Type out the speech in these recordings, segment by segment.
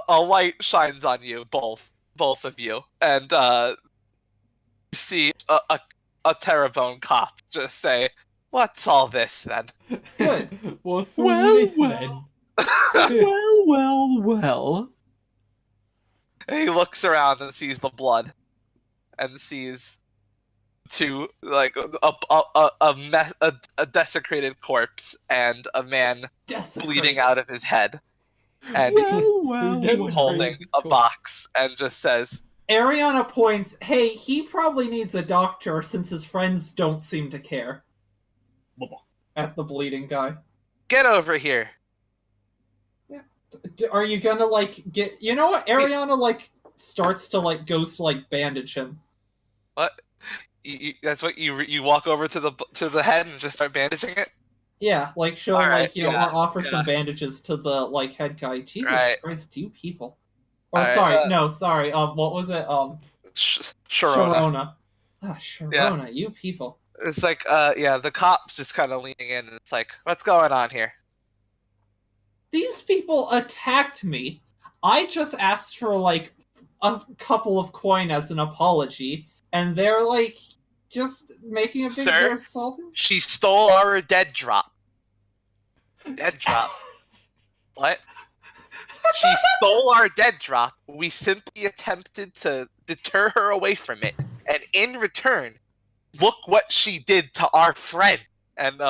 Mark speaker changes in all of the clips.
Speaker 1: a light shines on you, both of you, and you see a Terrebone cop just say, "What's all this then?"
Speaker 2: Good.
Speaker 3: What's all
Speaker 2: Well,
Speaker 3: this
Speaker 2: well.
Speaker 3: then?
Speaker 2: Well.
Speaker 1: And he looks around and sees the blood, and sees two like a desecrated corpse and a man bleeding out of his head, and
Speaker 2: Well.
Speaker 1: he's holding a box and just says,
Speaker 4: Ariana points, hey, he probably needs a doctor since his friends don't seem to care. At the bleeding guy.
Speaker 1: "Get over here."
Speaker 4: Are you gonna, like, get... You know what? Ariana, like, starts to, like, goes to, like, bandage him.
Speaker 1: What? That's what you walk over to the head and just start bandaging it?
Speaker 4: Yeah, like, she'll,
Speaker 1: All right,
Speaker 4: like, you know, offer some bandages to the, like, head guy. Jesus Christ, you people. Or, sorry, what was it? Sharona. Ah, Sharona, you people.
Speaker 1: It's like, the cop's just kind of leaning in, and it's like, "What's going on here?"
Speaker 4: These people attacked me. I just asked for, like, a couple of coin as an apology, and they're, like, just making a big deal assault.
Speaker 1: She stole our dead drop. Dead drop? What? She stole our dead drop. We simply attempted to deter her away from it, and in return, look what she did to our friend. And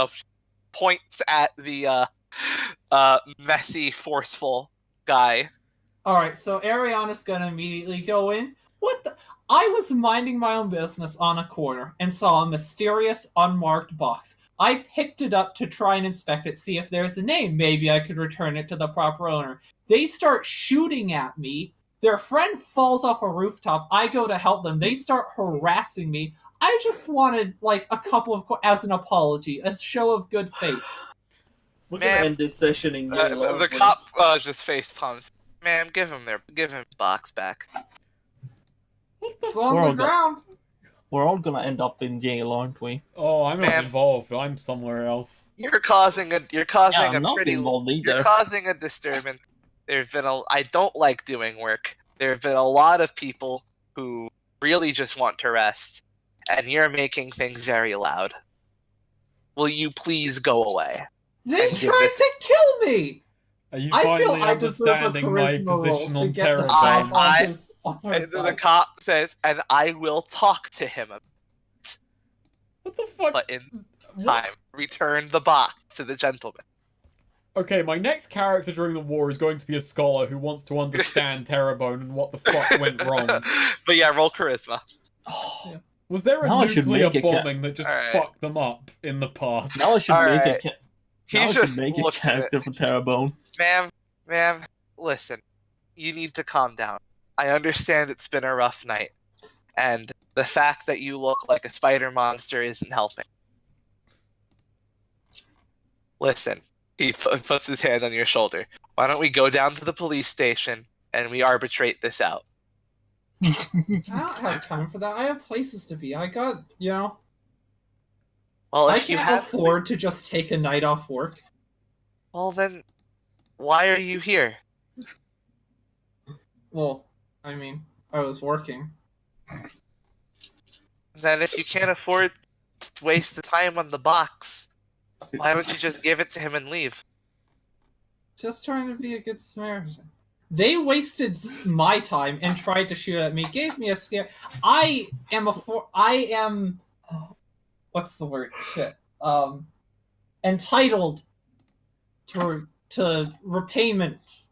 Speaker 1: points at the messy, forceful guy.
Speaker 4: Alright, so Ariana's gonna immediately go in. What the? I was minding my own business on a corner and saw a mysterious, unmarked box. I picked it up to try and inspect it, see if there's a name. Maybe I could return it to the proper owner. They start shooting at me. Their friend falls off a rooftop. I go to help them. They start harassing me. I just wanted, like, a couple of as an apology, a show of good faith.
Speaker 2: We're gonna end this session in
Speaker 1: the cop just face palms. "Ma'am, give him his box back."
Speaker 4: It's on the ground.
Speaker 2: We're all gonna end up in jail, aren't we?
Speaker 3: Oh, I'm not involved. I'm somewhere else.
Speaker 1: You're causing a disturbance. I don't like doing work. There have been a lot of people who really just want to rest, and you're making things very loud. Will you please go away?
Speaker 4: They tried to kill me!
Speaker 3: Are you
Speaker 4: I feel
Speaker 3: finally
Speaker 4: I deserve a
Speaker 3: understanding my
Speaker 4: charisma roll
Speaker 3: position
Speaker 4: to
Speaker 3: on
Speaker 4: get the
Speaker 3: Terra?
Speaker 4: cop on our
Speaker 1: The
Speaker 4: side.
Speaker 1: cop says, "And I will talk to him.
Speaker 3: What the fuck?
Speaker 1: But in time, return the box to the gentleman."
Speaker 3: Okay, my next character during the war is going to be a scholar who wants to understand Terrebone and what the fuck went wrong.
Speaker 1: But yeah, roll charisma.
Speaker 3: Was there a
Speaker 2: Now I should
Speaker 3: nuclear
Speaker 2: make a
Speaker 3: bombing that just fucked them up in the past?
Speaker 2: Now I should make a
Speaker 1: looks at
Speaker 2: character for Terrebone.
Speaker 1: Ma'am, listen. You need to calm down. I understand it's been a rough night, and the fact that you look like a spider monster isn't helping. Listen, he puts his hand on your shoulder. Why don't we go down to the police station and we arbitrate this out?
Speaker 4: I don't have time for that. I have places to be. I got, you know...
Speaker 1: Well,
Speaker 4: I can't afford to just take a night off work.
Speaker 1: Well, then, why are you here?
Speaker 4: Well, I mean, I was working.
Speaker 1: Then if you can't afford to waste the time on the box, why don't you just give it to him and leave?
Speaker 4: Just trying to be a good Samaritan. They wasted my time and tried to shoot at me, gave me a scare. I am what's the word? Shit. Entitled to repayment.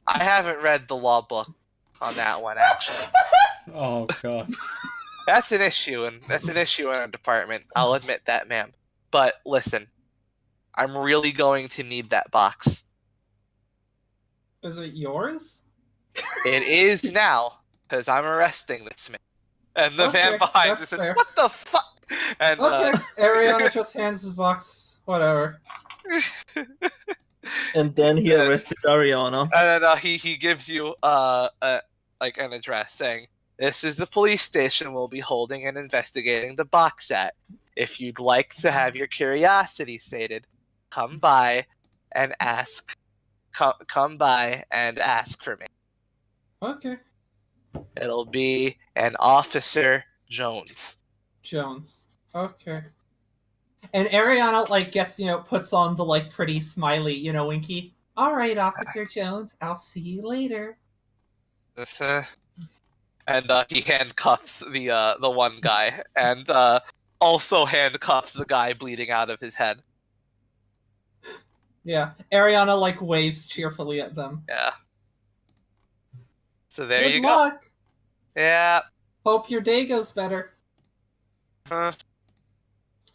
Speaker 1: I haven't read the law book on that one, actually.
Speaker 3: Oh god.
Speaker 1: That's an issue in our department. I'll admit that, ma'am. But listen, I'm really going to need that box.
Speaker 4: Is it yours?
Speaker 1: It is now, because I'm arresting this man. And the man behind us says, "What the fuck?" And
Speaker 4: okay, Ariana just hands his box. Whatever.
Speaker 2: And then he arrested Ariana.
Speaker 1: And then he gives you an address saying, "This is the police station we'll be holding and investigating the box at. If you'd like to have your curiosity sated, come by and ask come by and ask for me.
Speaker 4: Okay,
Speaker 1: It'll be an Officer Jones.
Speaker 4: Jones. Okay. And Ariana like gets puts on the like pretty smiley winky. All right, Officer Jones. I'll see you later.
Speaker 1: And he handcuffs the one guy, and also handcuffs the guy bleeding out of his head.
Speaker 4: Yeah, Ariana like waves cheerfully at them.
Speaker 1: Yeah. So there
Speaker 4: Good
Speaker 1: you
Speaker 4: luck.
Speaker 1: go. Yeah.
Speaker 4: Hope your day goes better.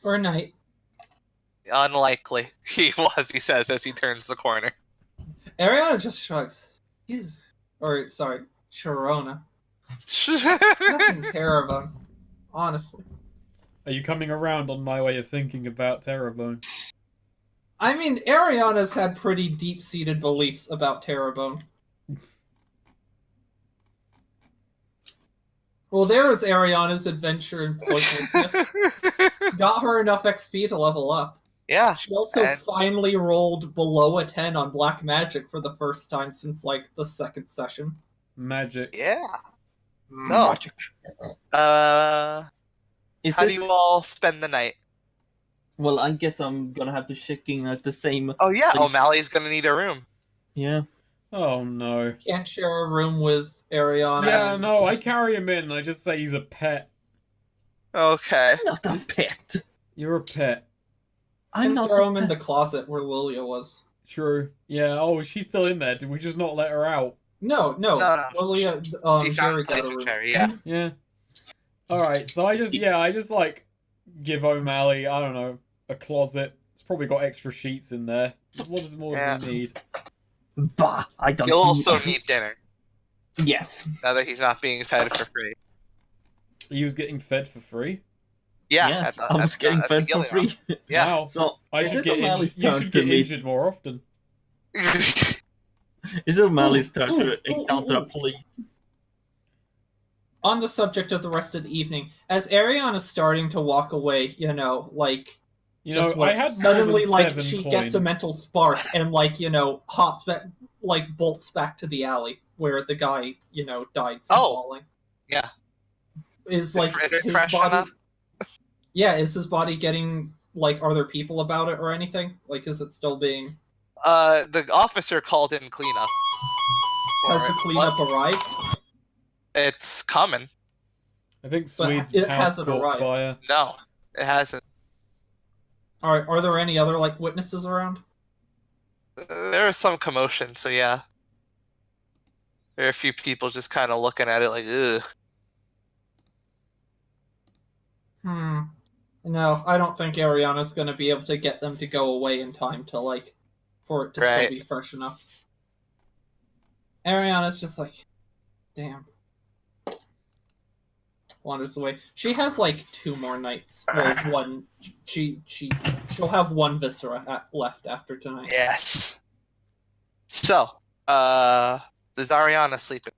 Speaker 4: Or night.
Speaker 1: Unlikely. He says as he turns the corner.
Speaker 4: Ariana just shrugs. Sharona. Fucking Terrebonne. Honestly.
Speaker 3: Are you coming around on my way of thinking about Terrebonne?
Speaker 4: I mean, Ariana's had pretty deep-seated beliefs about Terrebonne. Well, there was Ariana's adventure in Poisonous. Got her enough XP to level up.
Speaker 1: Yeah.
Speaker 4: She also finally rolled below a 10 on Black Magic for the first time since, like, the second session.
Speaker 3: Magic.
Speaker 1: Yeah.
Speaker 4: Magic.
Speaker 1: How do you all spend the night?
Speaker 2: Well, I guess I'm gonna have to check in at the same.
Speaker 1: Oh yeah,
Speaker 2: place.
Speaker 1: O'Malley's gonna need a room.
Speaker 2: Yeah.
Speaker 3: Oh no.
Speaker 4: Can't share a room with Ariana.
Speaker 3: Yeah, no, I carry him in. I just say he's a pet.
Speaker 1: Okay.
Speaker 2: Not a pet.
Speaker 3: You're a pet.
Speaker 2: I'm
Speaker 4: And
Speaker 2: not.
Speaker 4: throw
Speaker 2: a
Speaker 4: him in the
Speaker 2: pet.
Speaker 4: closet where Lilia was.
Speaker 3: True. Yeah, oh, she's still in there. Did we just not let her out?
Speaker 4: No.
Speaker 1: No.
Speaker 4: Lilia,
Speaker 1: He found
Speaker 4: Jerry
Speaker 1: a place
Speaker 4: got a
Speaker 1: for
Speaker 4: room.
Speaker 1: Cherry, yeah.
Speaker 3: Yeah. Alright, so I just like give O'Malley, I don't know, a closet. It's probably got extra sheets in there. What more does he need?
Speaker 2: Bah! I don't.
Speaker 1: He'll also need dinner,
Speaker 2: Yes.
Speaker 1: now that he's not being fed for free.
Speaker 3: He was getting fed for free?
Speaker 1: Yeah,
Speaker 2: Yes.
Speaker 1: at
Speaker 2: I was getting
Speaker 1: the
Speaker 2: fed for
Speaker 1: healing
Speaker 2: free.
Speaker 1: Yeah.
Speaker 3: Wow.
Speaker 2: So
Speaker 3: I
Speaker 2: is
Speaker 3: should
Speaker 2: it
Speaker 3: get
Speaker 2: O'Malley's
Speaker 3: you
Speaker 2: turn
Speaker 3: should
Speaker 2: to
Speaker 3: get
Speaker 2: meet?
Speaker 3: injured more often.
Speaker 2: Is it O'Malley's turn to encounter a police?
Speaker 4: On the subject of the rest of the evening, as Ariana's starting to walk away, like
Speaker 3: You
Speaker 4: just
Speaker 3: know,
Speaker 4: like
Speaker 3: I had
Speaker 4: suddenly
Speaker 3: more than
Speaker 4: like
Speaker 3: 7
Speaker 4: she
Speaker 3: coin.
Speaker 4: gets a mental spark and like hops back, like bolts back to the alley where the guy died from falling.
Speaker 1: Yeah.
Speaker 4: Is like
Speaker 1: Is it
Speaker 4: his
Speaker 1: fresh
Speaker 4: body?
Speaker 1: enough?
Speaker 4: Yeah, is his body getting like? Are there people about it or anything? Like, is it still being?
Speaker 1: The officer called in cleanup.
Speaker 4: Has
Speaker 1: for
Speaker 4: the
Speaker 1: it.
Speaker 4: cleanup arrived?
Speaker 1: It's coming.
Speaker 3: I think
Speaker 4: But
Speaker 3: Swede's
Speaker 4: it
Speaker 3: house
Speaker 4: hasn't
Speaker 3: caught
Speaker 4: arrived.
Speaker 3: fire.
Speaker 1: No, it hasn't.
Speaker 4: Are there any other like witnesses around?
Speaker 1: There is some commotion, so yeah. There are a few people just kind of looking at it like, ugh.
Speaker 4: No, I don't think Ariana's gonna be able to get them to go away in time to like for it to
Speaker 1: Right.
Speaker 4: still be fresh enough. Ariana's just like, damn. Wanders away. She has like 2 more nights. Well, one. She'll have 1 viscera left after tonight.
Speaker 1: Yes. So, is Ariana sleeping?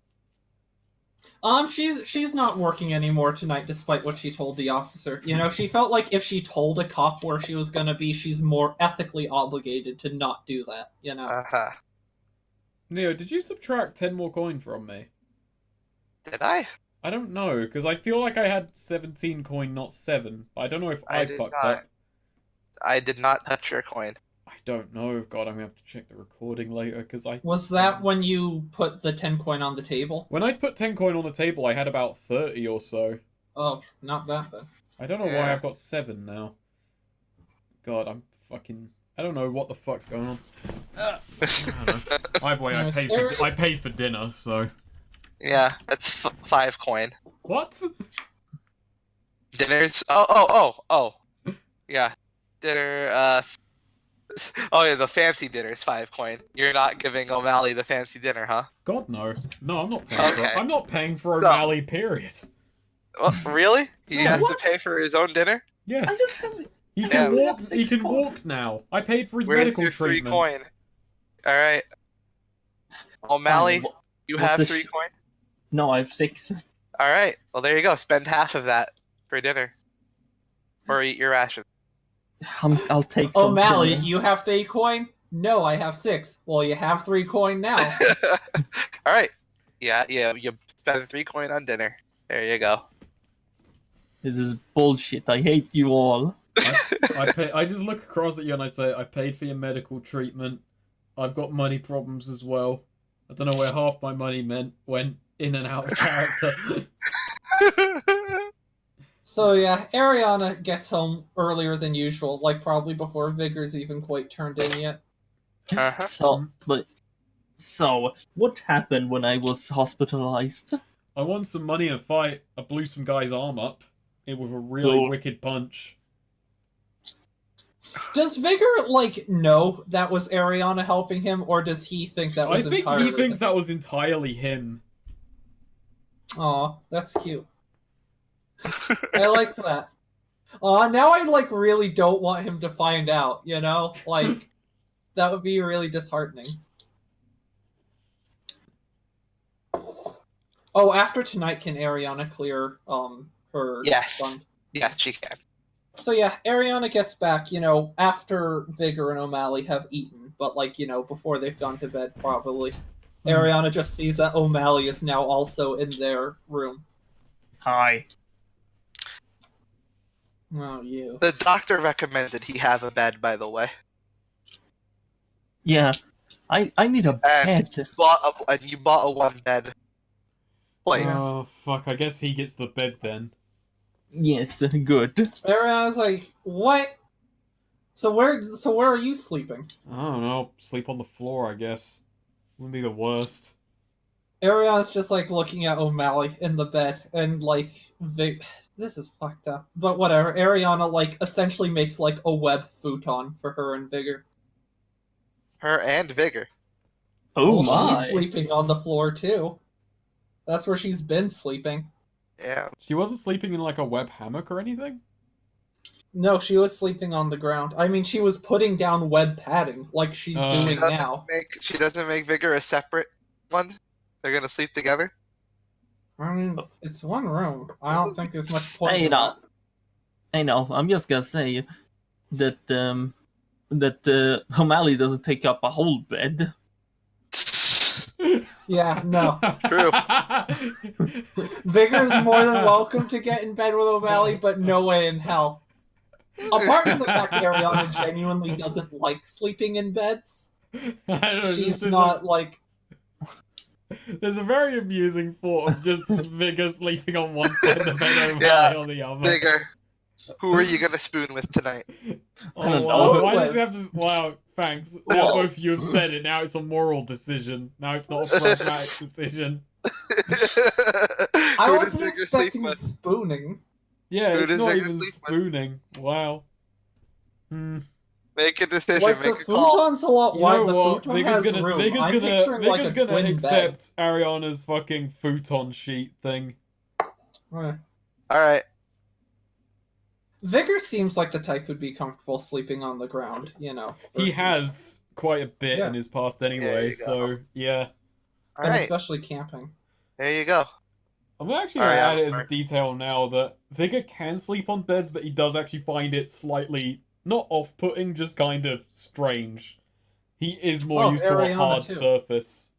Speaker 4: She's not working anymore tonight, despite what she told the officer. She felt like if she told a cop where she was gonna be, she's more ethically obligated to not do that.
Speaker 1: Uh-huh.
Speaker 3: Neo, did you subtract 10 more coin from me?
Speaker 1: Did I?
Speaker 3: I don't know, because I feel like I had 17 coin, not 7. But I don't know if I
Speaker 1: did
Speaker 3: fucked
Speaker 1: not.
Speaker 3: up.
Speaker 1: I did not touch your coin.
Speaker 3: I don't know. God, I'm gonna have to check the recording later, because I...
Speaker 4: Was that when you put the 10 coin on the table?
Speaker 3: When I put 10 coin on the table, I had about 30 or so.
Speaker 4: Oh, not that then.
Speaker 3: I don't know why
Speaker 1: Yeah.
Speaker 3: I've got 7 now. God, I'm fucking... I don't know what the fuck's going on. Either way, I paid for dinner, so...
Speaker 1: Yeah, that's 5 coin.
Speaker 3: What?
Speaker 1: Dinner's... Oh. Yeah. Dinner, Oh yeah, the fancy dinner's 5 coin. You're not giving O'Malley the fancy dinner, huh?
Speaker 3: God, no. No, I'm not paying for
Speaker 1: Okay.
Speaker 3: it. I'm not paying for
Speaker 1: So-
Speaker 3: O'Malley, period.
Speaker 1: Really? He has
Speaker 2: What?
Speaker 1: to pay for his own dinner?
Speaker 3: Yes.
Speaker 2: I don't have it.
Speaker 3: He
Speaker 1: Yeah.
Speaker 3: can
Speaker 2: We
Speaker 3: walk.
Speaker 2: have
Speaker 3: He
Speaker 2: 6
Speaker 3: can
Speaker 2: coin.
Speaker 3: walk now. I paid for his
Speaker 1: Where's
Speaker 3: medical
Speaker 1: your 3
Speaker 3: treatment.
Speaker 1: coin? Alright. O'Malley,
Speaker 2: Fine,
Speaker 1: you
Speaker 2: what's
Speaker 1: have
Speaker 2: the
Speaker 1: 3 coin?
Speaker 2: No, I have 6.
Speaker 1: Alright, well there you go. Spend half of that for dinner. Or eat your rations.
Speaker 2: I'll take some.
Speaker 4: O'Malley,
Speaker 2: dinner.
Speaker 4: you have 3 coin? No, I have 6. Well, you have 3 coin now.
Speaker 1: All right. Yeah. You spend 3 coin on dinner. There you go.
Speaker 2: This is bullshit. I hate you all.
Speaker 3: I just look across at you and I say, I paid for your medical treatment. I've got money problems as well. I don't know where half my money went in and out of character.
Speaker 4: So yeah, Ariana gets home earlier than usual, like probably before Vigor's even quite turned in yet.
Speaker 1: Uh-huh.
Speaker 2: So, what happened when I was hospitalized?
Speaker 3: I won some money in a fight. I blew some guy's arm up with a really
Speaker 2: Cool.
Speaker 3: wicked punch.
Speaker 4: Does Vigor, like, know that was Ariana helping him, or does he think that
Speaker 3: I
Speaker 4: was
Speaker 3: think
Speaker 4: entirely
Speaker 3: he thinks that was entirely him.
Speaker 4: Aw, that's cute. I like that. Aw, now I, like, really don't want him to find out, you know? Like, that would be really disheartening. Oh, after tonight, can Ariana clear, her
Speaker 1: Yes.
Speaker 4: fund?
Speaker 1: Yeah, she can.
Speaker 4: So yeah, Ariana gets back, you know, after Vigor and O'Malley have eaten, but like, you know, before they've gone to bed, probably. Ariana just sees that O'Malley is now also in their room.
Speaker 2: Hi.
Speaker 4: Oh, you.
Speaker 1: The doctor recommended he have a bed, by the way.
Speaker 2: Yeah, I need a bed.
Speaker 1: And you bought a 1-bed place.
Speaker 3: Oh, fuck. I guess he gets the bed then.
Speaker 2: Yes, good.
Speaker 4: Ariana's like, what? So where are you sleeping?
Speaker 3: I don't know. Sleep on the floor, I guess. Wouldn't be the worst.
Speaker 4: Ariana's just like looking at O'Malley in the bed, and like, this is fucked up. But whatever, Ariana like essentially makes like a web futon for her and Vigor.
Speaker 1: Her and Vigor.
Speaker 2: Oh
Speaker 4: Well,
Speaker 2: my.
Speaker 4: she's sleeping on the floor too. That's where she's been sleeping.
Speaker 1: Yeah.
Speaker 3: She wasn't sleeping in like a web hammock or anything?
Speaker 4: No, she was sleeping on the ground. I mean, she was putting down web padding, like she's
Speaker 3: She
Speaker 4: doing now.
Speaker 1: She doesn't make Vigor a separate one? They're gonna sleep together?
Speaker 4: I mean, it's one room. I don't think there's much point
Speaker 2: Hey,
Speaker 4: in
Speaker 2: now.
Speaker 4: that.
Speaker 2: I know. I'm just gonna say that O'Malley doesn't take up a whole bed.
Speaker 4: Yeah, no.
Speaker 1: True.
Speaker 4: Vigor's more than welcome to get in bed with O'Malley, but no way in hell. Apart from the fact that Ariana genuinely doesn't like sleeping in beds,
Speaker 3: I don't know,
Speaker 4: she's
Speaker 3: there's
Speaker 4: not like...
Speaker 3: There's a very amusing thought of just Vigor sleeping on one side of the bed and
Speaker 1: Yeah,
Speaker 3: on the other.
Speaker 1: Vigor, who are you gonna spoon with tonight?
Speaker 2: I don't
Speaker 3: wow.
Speaker 2: know.
Speaker 3: Why does he have to... Wow, thanks. Now both of you have said it. Now it's a moral decision. Now it's not a pragmatic decision.
Speaker 4: I
Speaker 1: Who does
Speaker 4: wasn't
Speaker 1: Vigor sleep
Speaker 4: expecting
Speaker 1: with?
Speaker 4: spooning.
Speaker 3: Yeah,
Speaker 1: Who
Speaker 3: it's
Speaker 1: does
Speaker 3: not
Speaker 1: Vigor
Speaker 3: even
Speaker 1: sleep with?
Speaker 3: spooning. Wow.
Speaker 1: Make a decision,
Speaker 4: Like,
Speaker 1: make
Speaker 4: the
Speaker 1: a call.
Speaker 4: futon's a lot
Speaker 3: You
Speaker 4: wider.
Speaker 3: know
Speaker 4: The
Speaker 3: what?
Speaker 4: futon has room. I'm picturing like
Speaker 3: Vigor's
Speaker 4: a
Speaker 3: gonna
Speaker 4: twin
Speaker 3: accept Ariana's fucking futon sheet thing.
Speaker 4: bed.
Speaker 1: Alright.
Speaker 4: Vigor seems like the type who'd be comfortable sleeping on the ground, you know.
Speaker 3: He
Speaker 4: versus-
Speaker 3: has quite a bit
Speaker 4: Yeah.
Speaker 3: in his past
Speaker 1: There
Speaker 3: anyway,
Speaker 1: you go.
Speaker 3: so yeah.
Speaker 4: And
Speaker 1: Alright.
Speaker 4: especially camping.
Speaker 1: There you go.
Speaker 3: I'm actually gonna add it as a
Speaker 1: Alright.
Speaker 3: detail now that Vigor can sleep on beds, but he does actually find it slightly not off-putting, just kind of strange. He is more
Speaker 4: Oh,
Speaker 3: used to a
Speaker 4: Ariana
Speaker 3: hard
Speaker 4: too.
Speaker 3: surface.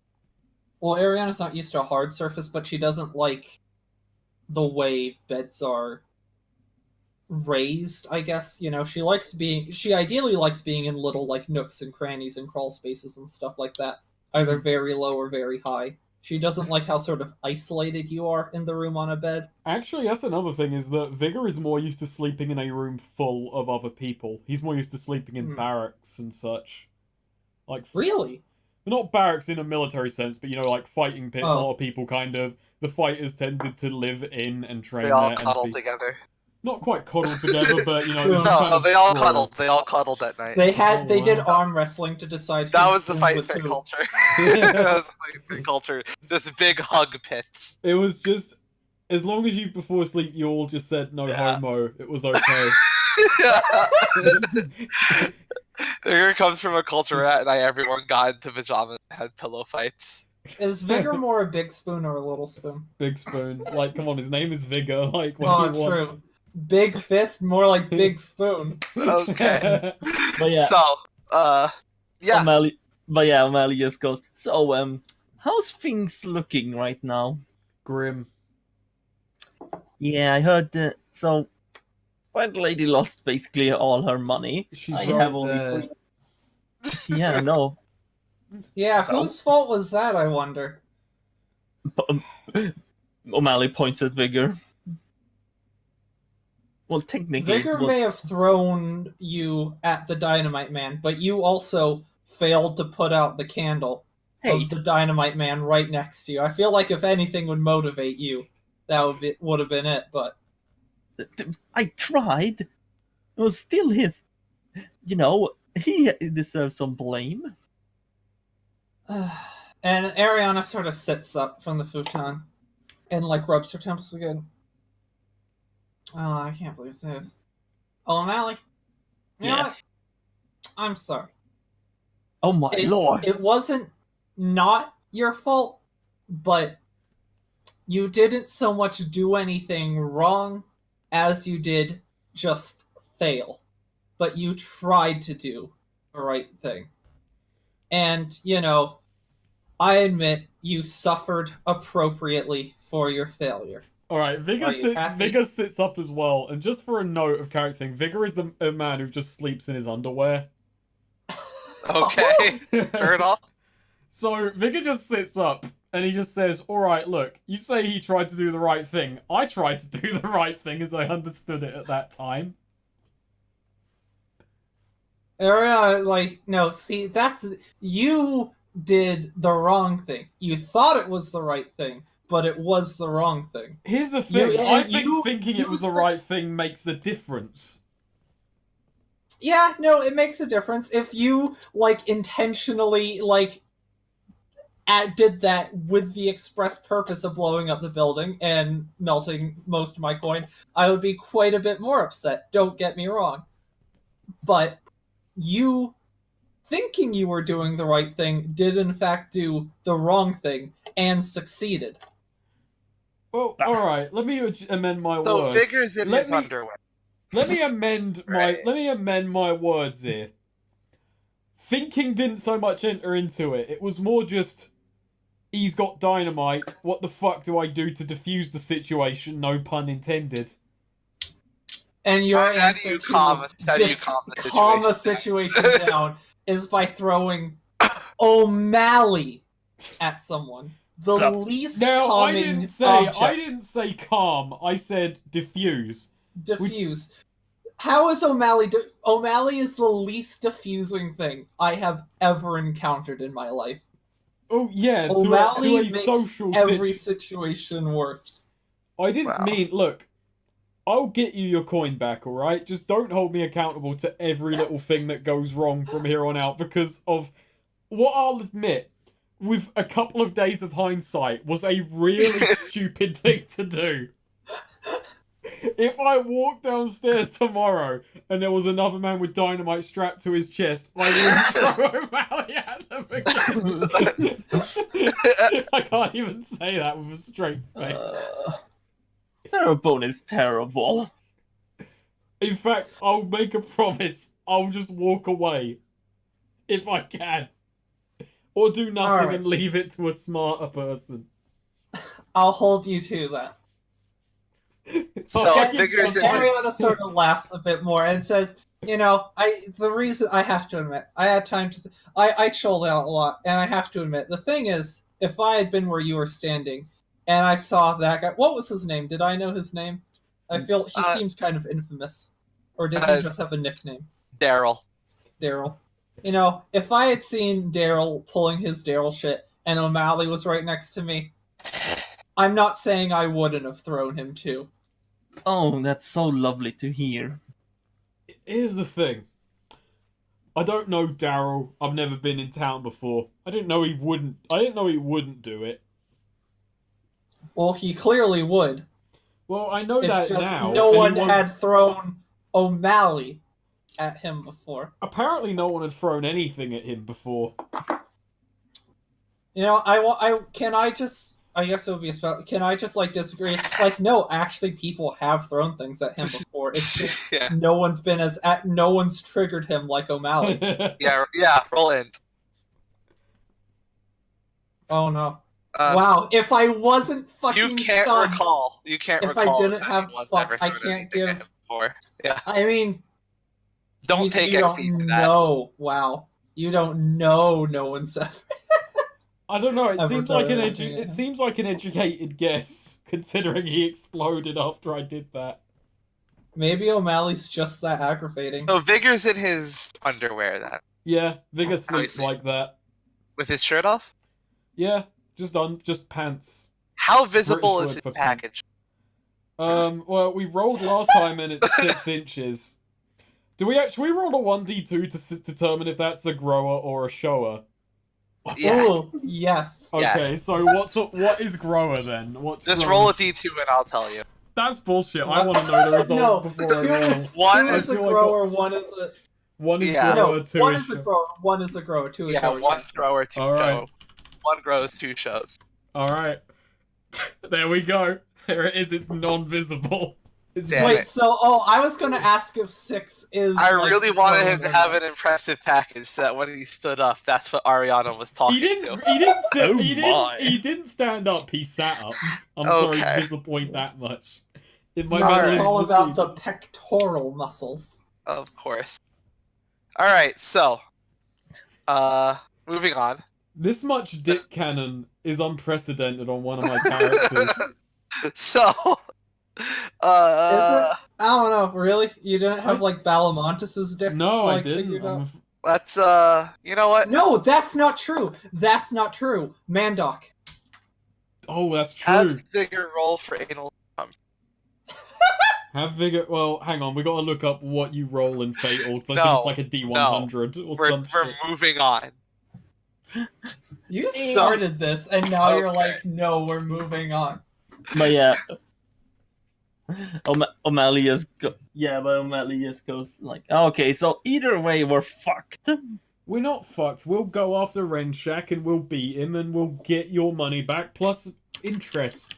Speaker 4: Well, Ariana's not used to a hard surface, but she doesn't like the way beds are raised, I guess. You know, she ideally likes being in little, like, nooks and crannies and crawl spaces and stuff like that. Either very low or very high. She doesn't like how sort of isolated you are in the room on a bed.
Speaker 3: Actually, that's another thing, is that Vigor is more used to sleeping in a room full of other people. He's more used to sleeping in barracks and such. Like,
Speaker 4: Really?
Speaker 3: not barracks in a military sense, but, you know, like fighting pits, a
Speaker 4: Oh.
Speaker 3: lot of people kind of... The fighters tended to live in and train
Speaker 1: They all
Speaker 3: there.
Speaker 1: cuddle
Speaker 3: and be,
Speaker 1: together.
Speaker 3: not quite cuddled together, but, you know...
Speaker 4: No,
Speaker 3: just
Speaker 1: No,
Speaker 3: kind
Speaker 1: no,
Speaker 3: of
Speaker 1: they all
Speaker 3: sprawl.
Speaker 1: cuddled. They all cuddled that night.
Speaker 4: They did
Speaker 3: wow.
Speaker 4: arm wrestling to decide
Speaker 1: That
Speaker 4: who
Speaker 1: was the
Speaker 4: spooned
Speaker 1: fight
Speaker 4: with
Speaker 1: pit
Speaker 4: who.
Speaker 1: culture. That was the fight pit culture. Just big hug pits.
Speaker 3: It was just... As long as you, before sleep, you all just said, no
Speaker 1: Yeah.
Speaker 3: homo, it was okay.
Speaker 1: Here comes from a culture where at night everyone got into pajamas and had pillow fights.
Speaker 4: Is Vigor more a big spoon or a little spoon?
Speaker 3: Big spoon. Like, come on, his name is Vigor. Like, what
Speaker 4: Oh,
Speaker 3: do you want?
Speaker 4: true. Big fist, more like big spoon.
Speaker 1: Okay.
Speaker 2: But yeah.
Speaker 1: So, Yeah.
Speaker 2: O'Malley just goes, so, how's things looking right now?
Speaker 3: Grim.
Speaker 2: Yeah, I heard, so, White Lady lost basically all her money.
Speaker 3: She's
Speaker 2: I
Speaker 3: right
Speaker 2: have only
Speaker 3: there.
Speaker 2: 3. Yeah, no.
Speaker 4: Yeah,
Speaker 2: So?
Speaker 4: whose fault was that, I wonder?
Speaker 2: O'Malley points at Vigor. Well, technically,
Speaker 4: Vigor may have thrown you at the Dynamite Man, but you also failed to put out the candle of the Dynamite Man right next to you. I feel like if anything would motivate you, that would have been it. But
Speaker 2: I tried. It was still his. You know, he deserves some blame.
Speaker 4: and Ariana sort of sits up from the futon and like rubs her temples again. Oh, I can't believe this. Oh, O'Malley. You know what? I'm sorry.
Speaker 2: Oh my lord.
Speaker 4: It wasn't not your fault, but you didn't so much do anything wrong as you did just fail. But you tried to do the right thing. And, you know, I admit you suffered appropriately for your failure.
Speaker 3: Alright, Vigor sits up as well, and just for a note of character thing, Vigor is the man who just sleeps in his underwear.
Speaker 1: Okay, turn it off.
Speaker 3: So, Vigor just sits up, and he just says, alright, look, you say he tried to do the right thing. I tried to do the right thing as I understood it at that time.
Speaker 4: Ariana, like, no, see, you did the wrong thing. You thought it was the right thing, but it was the wrong thing.
Speaker 3: Here's the thing, I think thinking it was the right thing makes a difference.
Speaker 4: Yeah, no, it makes a difference. If you, like, intentionally, like, did that with the express purpose of blowing up the building and melting most of my coin, I would be quite a bit more upset. Don't get me wrong. But you thinking you were doing the right thing did in fact do the wrong thing and succeeded.
Speaker 3: Well, alright, let me amend my words.
Speaker 1: So Vigor's in his underwear.
Speaker 3: Let me amend my words here. Thinking didn't so much enter into it. It was more just, he's got dynamite. What the fuck do I do to defuse the situation? No pun intended.
Speaker 4: And your answer
Speaker 1: how do you calm the
Speaker 4: situation down is by throwing O'Malley at someone. The least common object.
Speaker 3: I didn't say calm. I said diffuse.
Speaker 4: Diffuse. How is O'Malley? O'Malley is the least diffusing thing I have ever encountered in my life.
Speaker 3: Oh yeah,
Speaker 4: O'Malley
Speaker 3: makes
Speaker 4: every situation worse.
Speaker 3: I didn't mean. Look, I'll get you your coin back, alright? Just don't hold me accountable to every little thing that goes wrong from here on out because of what I'll admit, with a couple of days of hindsight, was a really stupid thing to do. If I walked downstairs tomorrow and there was another man with dynamite strapped to his chest, I would throw O'Malley at them again. I can't even say that with a straight face.
Speaker 2: Terrebone is terrible.
Speaker 3: In fact, I'll make a promise. I'll just walk away. If I can. Or do nothing and leave it to a smarter person.
Speaker 4: I'll hold you to that.
Speaker 1: So
Speaker 4: Ariana sort of laughs a bit more and says, you know, the reason I have to admit, I had time to I chilled out a lot, and I have to admit, the thing is, if I had been where you were standing and I saw that guy, what was his name? Did I know his name? I feel he seems kind of infamous. Or did he just have a nickname?
Speaker 1: Daryl.
Speaker 4: You know, if I had seen Daryl pulling his Daryl shit and O'Malley was right next to me, I'm not saying I wouldn't have thrown him too.
Speaker 2: Oh, that's so lovely to hear.
Speaker 3: Here's the thing. I don't know Daryl. I've never been in town before. I didn't know he wouldn't do it.
Speaker 4: Well, he clearly would.
Speaker 3: Well, I know
Speaker 4: it's
Speaker 3: that
Speaker 4: just
Speaker 3: now.
Speaker 4: No one had thrown O'Malley at him before.
Speaker 3: Apparently no one had thrown anything at him before.
Speaker 4: You know, I guess it would be a spell. Can I just like disagree? Like, no, actually, people have thrown things at him before. It's just
Speaker 1: Yeah.
Speaker 4: no one's triggered him like O'Malley.
Speaker 1: Yeah. Roll in.
Speaker 4: Oh no! Wow, if I wasn't fucking
Speaker 1: You can't
Speaker 4: stunned,
Speaker 1: recall. You can't
Speaker 4: if
Speaker 1: recall.
Speaker 4: I didn't have
Speaker 1: anyone's
Speaker 4: fuck,
Speaker 1: ever
Speaker 4: I
Speaker 1: thrown
Speaker 4: can't
Speaker 1: anything at
Speaker 4: give.
Speaker 1: him before. Yeah.
Speaker 4: I mean,
Speaker 1: Don't take
Speaker 4: you
Speaker 1: XP
Speaker 4: don't
Speaker 1: for that.
Speaker 4: know. Wow, you don't know. No one's ever.
Speaker 3: I don't know. It
Speaker 4: Ever
Speaker 3: seems like
Speaker 4: thrown
Speaker 3: an
Speaker 4: anything at
Speaker 3: it
Speaker 4: him.
Speaker 3: seems like an educated guess, considering he exploded after I did that.
Speaker 4: Maybe O'Malley's just that aggravating.
Speaker 1: So Vigor's in his underwear then,
Speaker 3: Yeah, Vigor sleeps
Speaker 1: see.
Speaker 3: like that.
Speaker 1: with his shirt off.
Speaker 3: Yeah, just pants.
Speaker 1: How visible
Speaker 3: British
Speaker 1: is
Speaker 3: word
Speaker 1: his
Speaker 3: for
Speaker 1: package?
Speaker 3: Well, we rolled last time and it's 6 inches. Do we actually roll a 1d2 to determine if that's a grower or a shower?
Speaker 1: Yeah.
Speaker 4: Ooh, yes.
Speaker 3: Okay, so what is grower then? What's
Speaker 1: Just
Speaker 3: grower?
Speaker 1: roll a d2 and I'll tell you.
Speaker 3: That's bullshit. I want to know the
Speaker 4: No,
Speaker 3: result before I roll.
Speaker 1: One
Speaker 4: two is
Speaker 3: I
Speaker 4: a
Speaker 3: feel like
Speaker 4: grower, one is a
Speaker 3: One is
Speaker 1: Yeah.
Speaker 3: grower,
Speaker 4: no,
Speaker 3: two
Speaker 4: one
Speaker 3: is
Speaker 4: is a
Speaker 3: shower.
Speaker 4: grower, one is a grower, two is
Speaker 1: Yeah,
Speaker 4: shower.
Speaker 1: one's grower, two
Speaker 3: All right.
Speaker 1: show. One grows, two shows.
Speaker 3: All right. There we go. There it is. It's non-visible. It's
Speaker 1: Damn
Speaker 4: Wait,
Speaker 1: it.
Speaker 4: so I was gonna ask if 6 is.
Speaker 1: I
Speaker 4: like,
Speaker 1: really wanted him to
Speaker 4: grower
Speaker 1: have
Speaker 4: or
Speaker 1: an impressive package so that when he stood up, that's what Ariana was talking
Speaker 3: He didn't.
Speaker 1: to.
Speaker 3: He didn't sit.
Speaker 2: Oh
Speaker 3: he
Speaker 2: my.
Speaker 3: didn't. He didn't stand up. He sat up. I'm sorry
Speaker 1: Okay.
Speaker 3: to disappoint that much. In my
Speaker 1: All
Speaker 4: not.
Speaker 1: right.
Speaker 4: It's
Speaker 3: memory,
Speaker 4: all
Speaker 3: of the
Speaker 4: about
Speaker 3: scene.
Speaker 4: the pectoral muscles.
Speaker 1: Of course. Alright, so. Moving on.
Speaker 3: This much dick cannon is unprecedented on one of my characters.
Speaker 1: So.
Speaker 4: I don't know. Really, you didn't have like Balamontis's dick?
Speaker 3: No, I
Speaker 4: like,
Speaker 3: didn't.
Speaker 4: figured out?
Speaker 1: Let's, you know what?
Speaker 4: No, that's not true. That's not true. Mandoc.
Speaker 3: Oh, that's true.
Speaker 1: Have Vigor roll for anal.
Speaker 3: Have vigor. Well, hang on. We got to look up what you roll in Fatal because I think
Speaker 1: No,
Speaker 3: it's like a D100 or
Speaker 1: We're
Speaker 3: some shit.
Speaker 1: moving on.
Speaker 4: You started this, and now you're
Speaker 1: Okay.
Speaker 4: like, no, we're moving on.
Speaker 2: But yeah, O'Malley just goes like, okay, so either way we're fucked.
Speaker 3: We're not fucked. We'll go after Renshak and we'll beat him and we'll get your money back plus interest.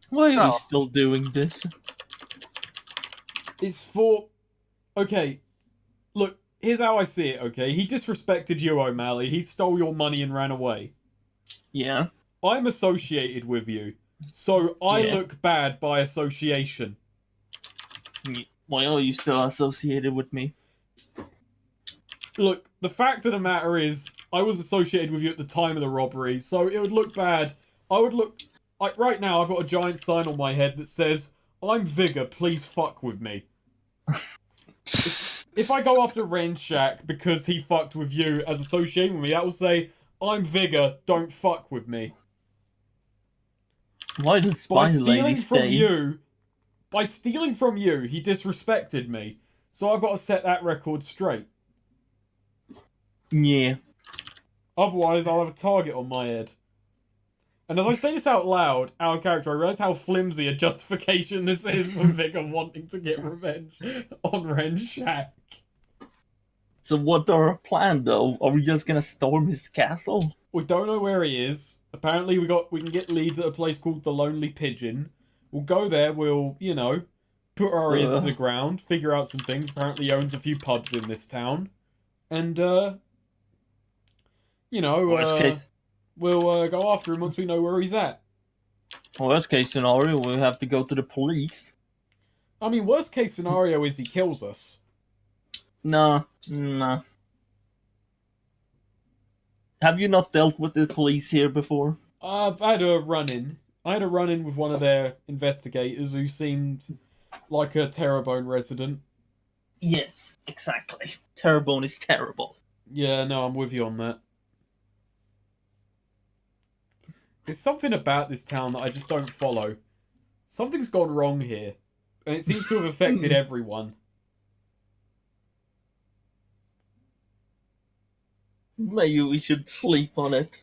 Speaker 2: Why are we
Speaker 1: Oh.
Speaker 2: still doing this?
Speaker 3: It's for... Okay, look, here's how I see it, okay? He disrespected you, O'Malley. He stole your money and ran away.
Speaker 2: Yeah.
Speaker 3: I'm associated with you, so I
Speaker 2: Yeah.
Speaker 3: look bad by association.
Speaker 2: Why are you still associated with me?
Speaker 3: Look, the fact of the matter is, I was associated with you at the time of the robbery, so it would look bad. I would look... Like, right now, I've got a giant sign on my head that says, I'm Vigor, please fuck with me. If I go after Renshak because he fucked with you as associated with me, that will say, I'm Vigor, don't fuck with me.
Speaker 2: Why does
Speaker 3: By
Speaker 2: Spy
Speaker 3: stealing
Speaker 2: Lady
Speaker 3: from
Speaker 2: stay?
Speaker 3: by stealing from you, he disrespected me. So I've got to set that record straight.
Speaker 2: Yeah.
Speaker 3: Otherwise, I'll have a target on my head. And as I say this out loud, our character, I realise how flimsy a justification this is for Vigor wanting to get revenge on Renshak.
Speaker 2: So what's our plan though? Are we just gonna storm his castle?
Speaker 3: We don't know where he is. Apparently, we can get leads at a place called the Lonely Pigeon. We'll go there. We'll, you know, put our ears to the ground, figure out some things. Apparently, he owns a few pubs in this town, and you know,
Speaker 2: Worst case,
Speaker 3: we'll go after him once we know where he's at.
Speaker 2: worst case scenario, we'll have to go to the police.
Speaker 3: I mean, worst case scenario is he kills us.
Speaker 2: Nah. Have you not dealt with the police here before?
Speaker 3: I've had a run-in. I had a run-in with one of their investigators who seemed like a Terrebonne resident.
Speaker 2: Yes, exactly. Terrebonne is terrible.
Speaker 3: Yeah, no, I'm with you on that. There's something about this town that I just don't follow. Something's gone wrong here, and it seems to have affected everyone.
Speaker 2: Maybe we should sleep on it.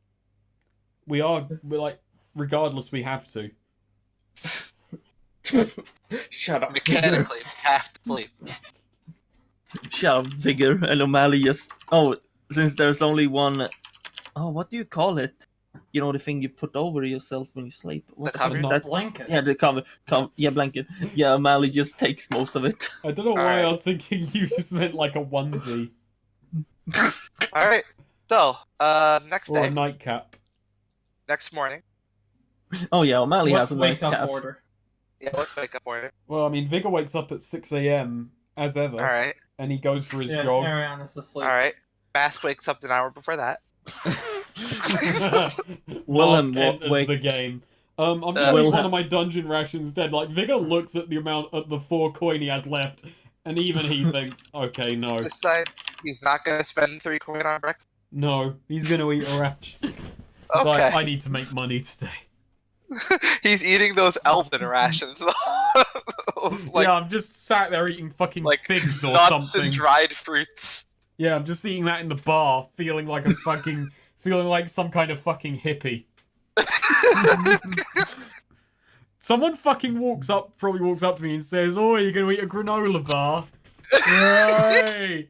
Speaker 3: We're like, regardless, we have to.
Speaker 2: Shut up.
Speaker 1: Mechanically, we have to sleep.
Speaker 2: Shut up, Vigor. And O'Malley just... Oh, since there's only one Oh, what do you call it? You know, the thing you put over yourself when you sleep. What
Speaker 1: The
Speaker 2: fuck
Speaker 1: cover?
Speaker 2: is
Speaker 4: The
Speaker 2: that?
Speaker 4: blanket.
Speaker 2: Yeah, the cover. Yeah, blanket. Yeah, O'Malley just takes most of it.
Speaker 3: I don't know why
Speaker 1: Alright.
Speaker 3: I was thinking you just meant like a onesie
Speaker 1: All right. So, next
Speaker 3: or a
Speaker 1: day,
Speaker 3: nightcap.
Speaker 1: next morning.
Speaker 2: Oh yeah, O'Malley
Speaker 4: What's
Speaker 2: has a nice
Speaker 4: wake up
Speaker 2: calf.
Speaker 4: order?
Speaker 1: Yeah, let's wake up order.
Speaker 3: Well, I mean, Vigor wakes up at 6 a.m. as ever,
Speaker 1: All right.
Speaker 3: and he goes for his
Speaker 4: Yeah,
Speaker 3: jog.
Speaker 4: Ariana's asleep.
Speaker 1: All right. Mask wakes up an hour before that.
Speaker 2: Willem
Speaker 3: Mask enters
Speaker 2: wake-
Speaker 3: the game. I'm gonna eat
Speaker 2: Willem-
Speaker 3: one of my dungeon rations instead. Like, Vigor looks at the 4 coin he has left, and even he thinks, okay, no.
Speaker 1: Besides, he's not gonna spend 3 coin on breakfast.
Speaker 3: No, he's gonna eat a ration. It's
Speaker 1: Okay.
Speaker 3: like, I need to make money today.
Speaker 1: He's eating those elven rations. Like
Speaker 3: Yeah, I'm just sat there eating fucking
Speaker 1: like
Speaker 3: figs or
Speaker 1: nuts
Speaker 3: something.
Speaker 1: and dried fruits.
Speaker 3: Yeah, I'm just eating that in the bar, feeling like some kind of fucking hippie. Someone probably walks up to me and says, "Oh, you're gonna eat a granola bar? Yay!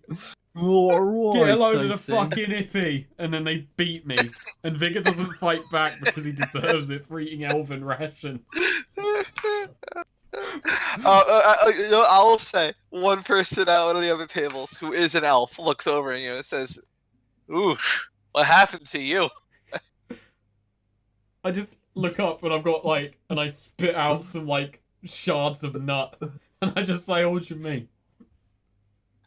Speaker 2: Alright,
Speaker 3: Get hello to
Speaker 2: I
Speaker 3: the
Speaker 2: say.
Speaker 3: fucking hippie!" And then they beat me, and Vigor doesn't fight back because he deserves it for eating elven rations.
Speaker 1: I will say one person at one of the other tables who is an elf looks over at you and says, "Ooh, what happened to you?"
Speaker 3: I just look up and I've got and I spit out some shards of nut, and I just say, "Oh, what you mean?"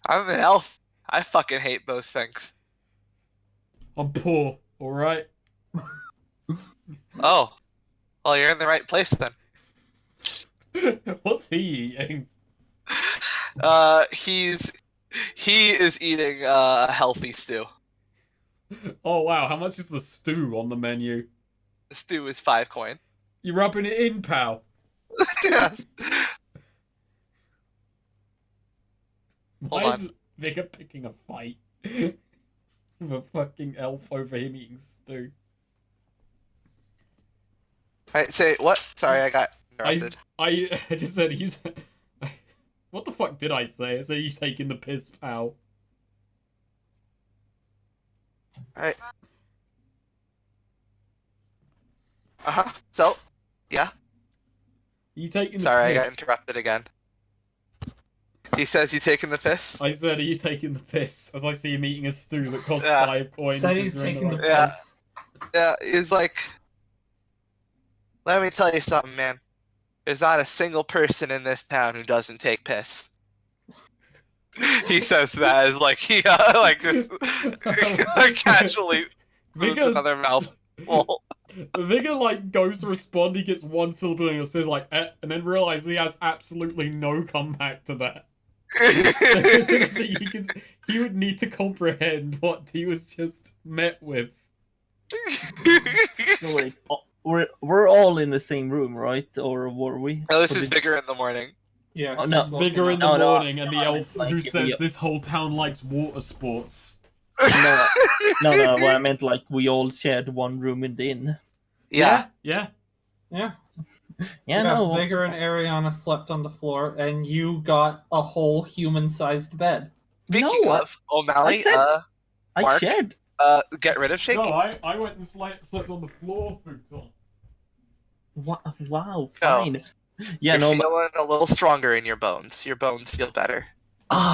Speaker 1: I'm an elf. I fucking hate those things.
Speaker 3: I'm poor, all right.
Speaker 1: Oh, well, you're in the right place then.
Speaker 3: What's he eating?
Speaker 1: He is eating a healthy stew.
Speaker 3: Oh wow, how much is the stew on the menu?
Speaker 1: The stew is 5 coin.
Speaker 3: You rubbing it in, pal?
Speaker 1: Yes.
Speaker 3: Why
Speaker 1: Hold
Speaker 3: is Vigor picking a fight with a fucking elf over him eating stew?
Speaker 1: Alright, say what? Sorry, I got
Speaker 3: I
Speaker 1: interrupted.
Speaker 3: just said you. What the fuck did I say? I said you taking the piss, pal.
Speaker 1: Alright. Uh-huh. So, yeah.
Speaker 3: You taking the
Speaker 1: Sorry, I
Speaker 3: piss?
Speaker 1: got interrupted again. He says you taking the piss?
Speaker 3: I said, are you taking the piss? As I see him eating a stew that costs
Speaker 1: Yeah.
Speaker 3: 5 coins.
Speaker 4: Said
Speaker 3: as
Speaker 4: he's
Speaker 3: you're in
Speaker 4: taking the
Speaker 3: right-
Speaker 1: Yeah.
Speaker 4: piss.
Speaker 1: Yeah, he's like, let me tell you something, man. There's not a single person in this town who doesn't take piss. He says that as just casually moves
Speaker 3: Vigor,
Speaker 1: another mouthful.
Speaker 3: Vigor goes to respond. He gets one syllable and says and then realizes he has absolutely no comeback to that. He would need to comprehend what he was just met with.
Speaker 2: No, wait. Oh, we're all in the same room, right? Or were we?
Speaker 1: No, this
Speaker 2: Or
Speaker 1: is
Speaker 2: did-
Speaker 1: bigger in the morning.
Speaker 4: Yeah,
Speaker 2: Oh,
Speaker 4: he's
Speaker 2: no.
Speaker 4: woken
Speaker 3: Vigor in
Speaker 4: up.
Speaker 3: the
Speaker 2: No,
Speaker 3: morning, and the
Speaker 2: I mean,
Speaker 3: elf
Speaker 2: like,
Speaker 3: who
Speaker 2: if
Speaker 3: says
Speaker 2: we-
Speaker 3: this whole town likes water sports.
Speaker 2: No, no. Well, I meant we all shared one room in the inn.
Speaker 1: Yeah.
Speaker 3: Yeah.
Speaker 4: Yeah.
Speaker 2: Yeah, no.
Speaker 4: Vigor and Ariana slept on the floor, and you got a whole human-sized bed.
Speaker 1: Speaking
Speaker 2: No,
Speaker 1: of, O'Malley,
Speaker 2: I said- I
Speaker 1: Mark?
Speaker 2: shared.
Speaker 1: get rid of Shake.
Speaker 3: No, I went and slept on the floor, Futon.
Speaker 2: Wow,
Speaker 1: No.
Speaker 2: fine. Yeah,
Speaker 1: You're
Speaker 2: no.
Speaker 1: feeling a little stronger in your bones. Your bones feel better.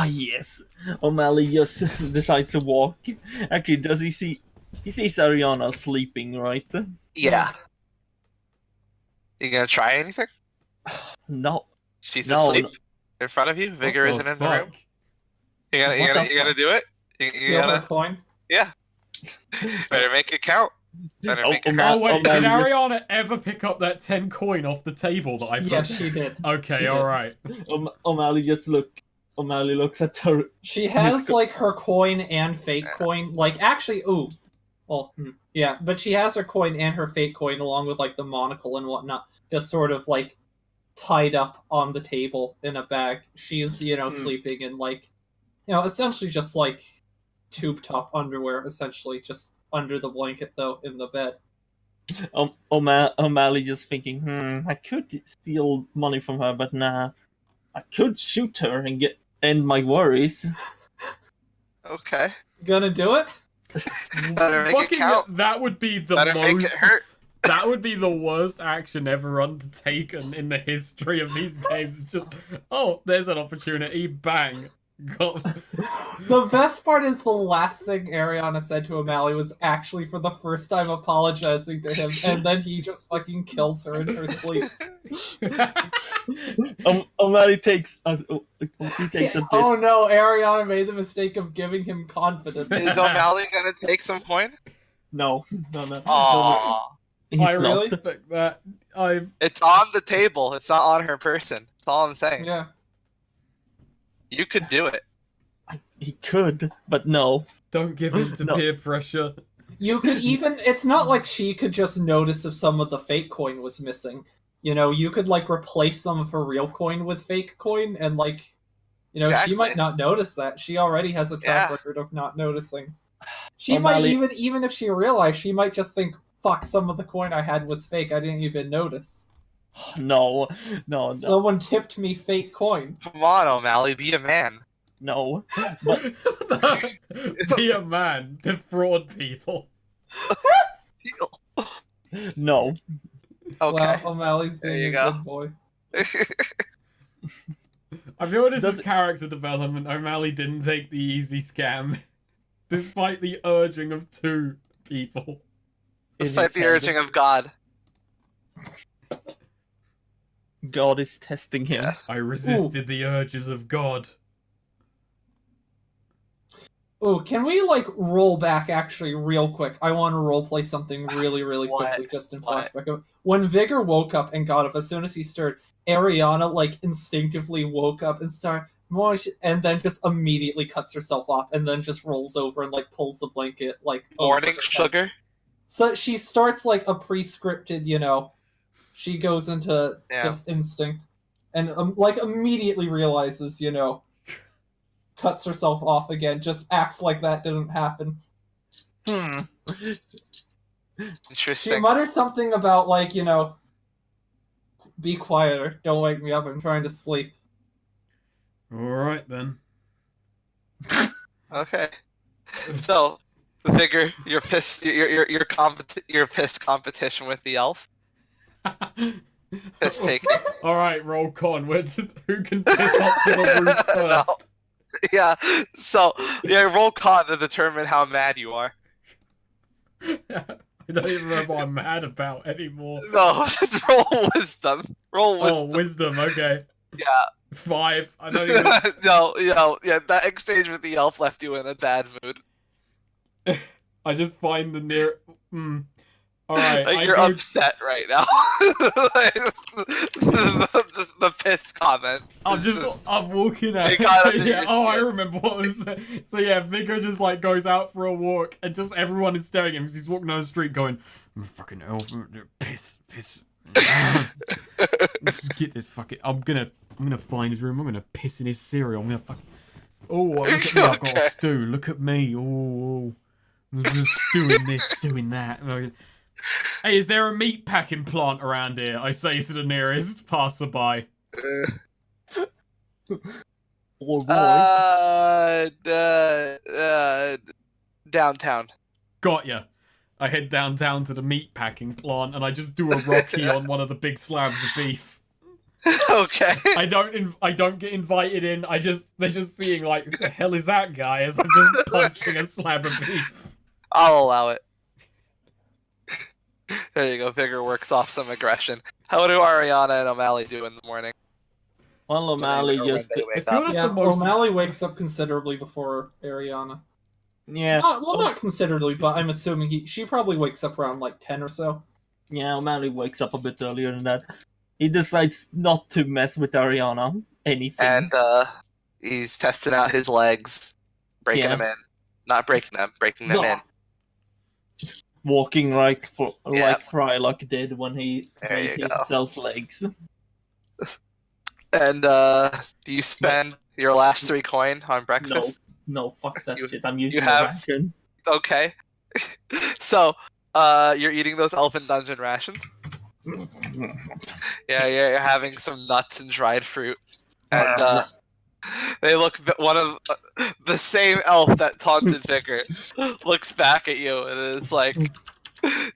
Speaker 2: Yes. O'Malley just decides to walk. Actually, does he see? He sees Ariana sleeping, right?
Speaker 1: Yeah. You gonna try anything?
Speaker 2: No.
Speaker 1: She's
Speaker 2: No,
Speaker 1: asleep
Speaker 2: no.
Speaker 1: in front of you. Vigor
Speaker 3: What
Speaker 1: isn't
Speaker 3: the
Speaker 1: in the room.
Speaker 3: fuck?
Speaker 1: You gonna, you
Speaker 2: What
Speaker 1: gonna,
Speaker 2: the
Speaker 1: you gonna do it? You
Speaker 4: Steal her
Speaker 1: gotta,
Speaker 4: coin.
Speaker 1: yeah. Better make it count. Better
Speaker 2: Oh,
Speaker 1: make it
Speaker 2: O'Malley-
Speaker 3: Oh wait, did
Speaker 2: O'Malley-
Speaker 3: Ariana ever pick up that 10 coin off the table that I put?
Speaker 4: Yes, she did.
Speaker 3: Okay,
Speaker 4: She
Speaker 3: alright.
Speaker 2: O'Malley just O'Malley looks at her.
Speaker 4: She has her coin and fake coin. Actually, ooh, well, yeah, but she has her coin and her fake coin along with the monocle and whatnot, just sort of tied up on the table in a bag. She's sleeping in essentially just tube top underwear, essentially just under the blanket though in the bed.
Speaker 2: O'Malley just thinking, I could steal money from her, but nah. I could shoot her and end my worries.
Speaker 1: Okay.
Speaker 4: Gonna do it?
Speaker 1: Better make it
Speaker 3: Fucking,
Speaker 1: count.
Speaker 3: that would be the
Speaker 1: Better make it
Speaker 3: most.
Speaker 1: hurt.
Speaker 3: That would be the worst action ever undertaken in the history of these games. It's just, oh, there's an opportunity, bang. Got...
Speaker 4: The best part is the last thing Ariana said to O'Malley was actually for the first time apologizing to him, and then he just fucking kills her in her sleep.
Speaker 2: O'Malley takes us. He takes a bit.
Speaker 4: Oh no, Ariana made the mistake of giving him confidence.
Speaker 1: Is O'Malley gonna take some coin?
Speaker 2: No.
Speaker 1: Aww.
Speaker 2: He's
Speaker 3: I
Speaker 2: lost.
Speaker 3: respect that.
Speaker 1: It's on the table. It's not on her person. That's all I'm saying.
Speaker 4: Yeah.
Speaker 1: You could do it.
Speaker 2: He could, but no.
Speaker 3: Don't give in to
Speaker 2: No.
Speaker 3: peer pressure.
Speaker 4: You could even, it's not like she could just notice if some of the fake coin was missing. You know, you could like replace some of her real coin with fake coin and like, you know,
Speaker 1: Exactly.
Speaker 4: she might not notice that. She already has a track
Speaker 1: Yeah.
Speaker 4: record of not noticing. She might
Speaker 2: O'Malley-
Speaker 4: even if she realized, she might just think, fuck, some of the coin I had was fake. I didn't even notice.
Speaker 2: No.
Speaker 4: Someone tipped me fake coin.
Speaker 1: Come on, O'Malley, be a man.
Speaker 2: No. But
Speaker 3: Be a man. Defraud people.
Speaker 2: no.
Speaker 1: Okay.
Speaker 4: Well, O'Malley's
Speaker 1: There
Speaker 4: being
Speaker 1: you
Speaker 4: a
Speaker 1: go.
Speaker 4: good boy.
Speaker 3: I feel this
Speaker 2: Does
Speaker 3: is
Speaker 2: it-
Speaker 3: character development. O'Malley didn't take the easy scam. Despite the urging of 2 people.
Speaker 1: Despite the urging of God.
Speaker 2: God is testing him.
Speaker 1: Yes.
Speaker 3: I resisted the urges of God.
Speaker 4: Oh, can we like roll back actually real quick? I want to roleplay something really
Speaker 1: What?
Speaker 4: quickly just in
Speaker 1: What?
Speaker 4: flashback. When Vigor woke up and got up, as soon as he stirred, Ariana like instinctively woke up and started and then just immediately cuts herself off and then just rolls over and like pulls the blanket like over
Speaker 1: Morning
Speaker 4: her head.
Speaker 1: sugar.
Speaker 4: So she starts like a pre-scripted, you know, she goes into
Speaker 1: Yeah.
Speaker 4: just instinct and like immediately realizes, you know, cuts herself off again, just acts like that didn't happen. She
Speaker 1: Interesting.
Speaker 4: mutters something about like, you know, be quieter, don't wake me up, I'm trying to sleep.
Speaker 3: Alright then.
Speaker 1: Okay. So, Vigor, your pissed competition with the elf. Piss taking.
Speaker 3: Alright, roll con. Who can piss up to the roof
Speaker 1: No.
Speaker 3: first?
Speaker 1: Yeah. So, yeah, roll con to determine how mad you are.
Speaker 3: I don't even remember what I'm mad about anymore.
Speaker 1: No, just roll wisdom. Roll
Speaker 3: Oh,
Speaker 1: wisdom.
Speaker 3: wisdom, okay.
Speaker 1: Yeah.
Speaker 3: 5. I don't even...
Speaker 1: No, yeah, that exchange with the elf left you in a bad mood.
Speaker 3: I just find the near... Alright,
Speaker 1: Like,
Speaker 3: I
Speaker 1: you're
Speaker 3: go...
Speaker 1: upset right now. the piss comment.
Speaker 3: I'm walking out.
Speaker 1: It got under
Speaker 3: Yeah,
Speaker 1: your
Speaker 3: oh, I
Speaker 1: skin.
Speaker 3: remember what was so yeah, Vigor just like goes out for a walk and just everyone is staring at him because he's walking down the street going, I'm a fucking elf, piss. Just get this fucking I'm gonna find his room, I'm gonna piss in his cereal, I'm gonna fucking look at me, I've got
Speaker 1: Okay.
Speaker 3: a stew, look at me, I'm just stewing this, stewing that. Hey, is there a meat packing plant around here? I say to the nearest passerby.
Speaker 2: Or Roy.
Speaker 1: Downtown.
Speaker 3: Got ya. I head downtown to the meat packing plant and I just do a Rocky on one of the big slabs of beef.
Speaker 1: Okay.
Speaker 3: I don't get invited in. They're just seeing like, who the hell is that guy? As I'm just punching a slab of beef.
Speaker 1: I'll allow it. There you go. Vigor works off some aggression. How do Ariana and O'Malley do in the morning?
Speaker 2: Well, O'Malley
Speaker 1: Or when
Speaker 2: just.
Speaker 1: they wake
Speaker 3: I feel
Speaker 1: up?
Speaker 3: that's
Speaker 4: Yeah,
Speaker 3: the most.
Speaker 4: O'Malley wakes up considerably before Ariana.
Speaker 2: Yeah.
Speaker 4: Not considerably, but I'm assuming she probably wakes up around like 10 or so.
Speaker 2: Yeah, O'Malley wakes up a bit earlier than that. He decides not to mess with Ariana. Anything.
Speaker 1: And he's testing out his legs, breaking
Speaker 2: Yeah.
Speaker 1: them in. Not breaking them, breaking them in.
Speaker 2: Walking like
Speaker 1: Yeah.
Speaker 2: like Frylock did when he
Speaker 1: There
Speaker 2: made
Speaker 1: you go.
Speaker 2: himself legs.
Speaker 1: And do you spend your last 3 coin on breakfast?
Speaker 2: No, fuck that
Speaker 1: You-
Speaker 2: shit. I'm using
Speaker 1: have-
Speaker 2: a ration.
Speaker 1: Okay. So, you're eating those Elfin Dungeon rations? Yeah, you're having some nuts and dried fruit. And They look. One of the same elf that taunted Vicar looks back at you and is like,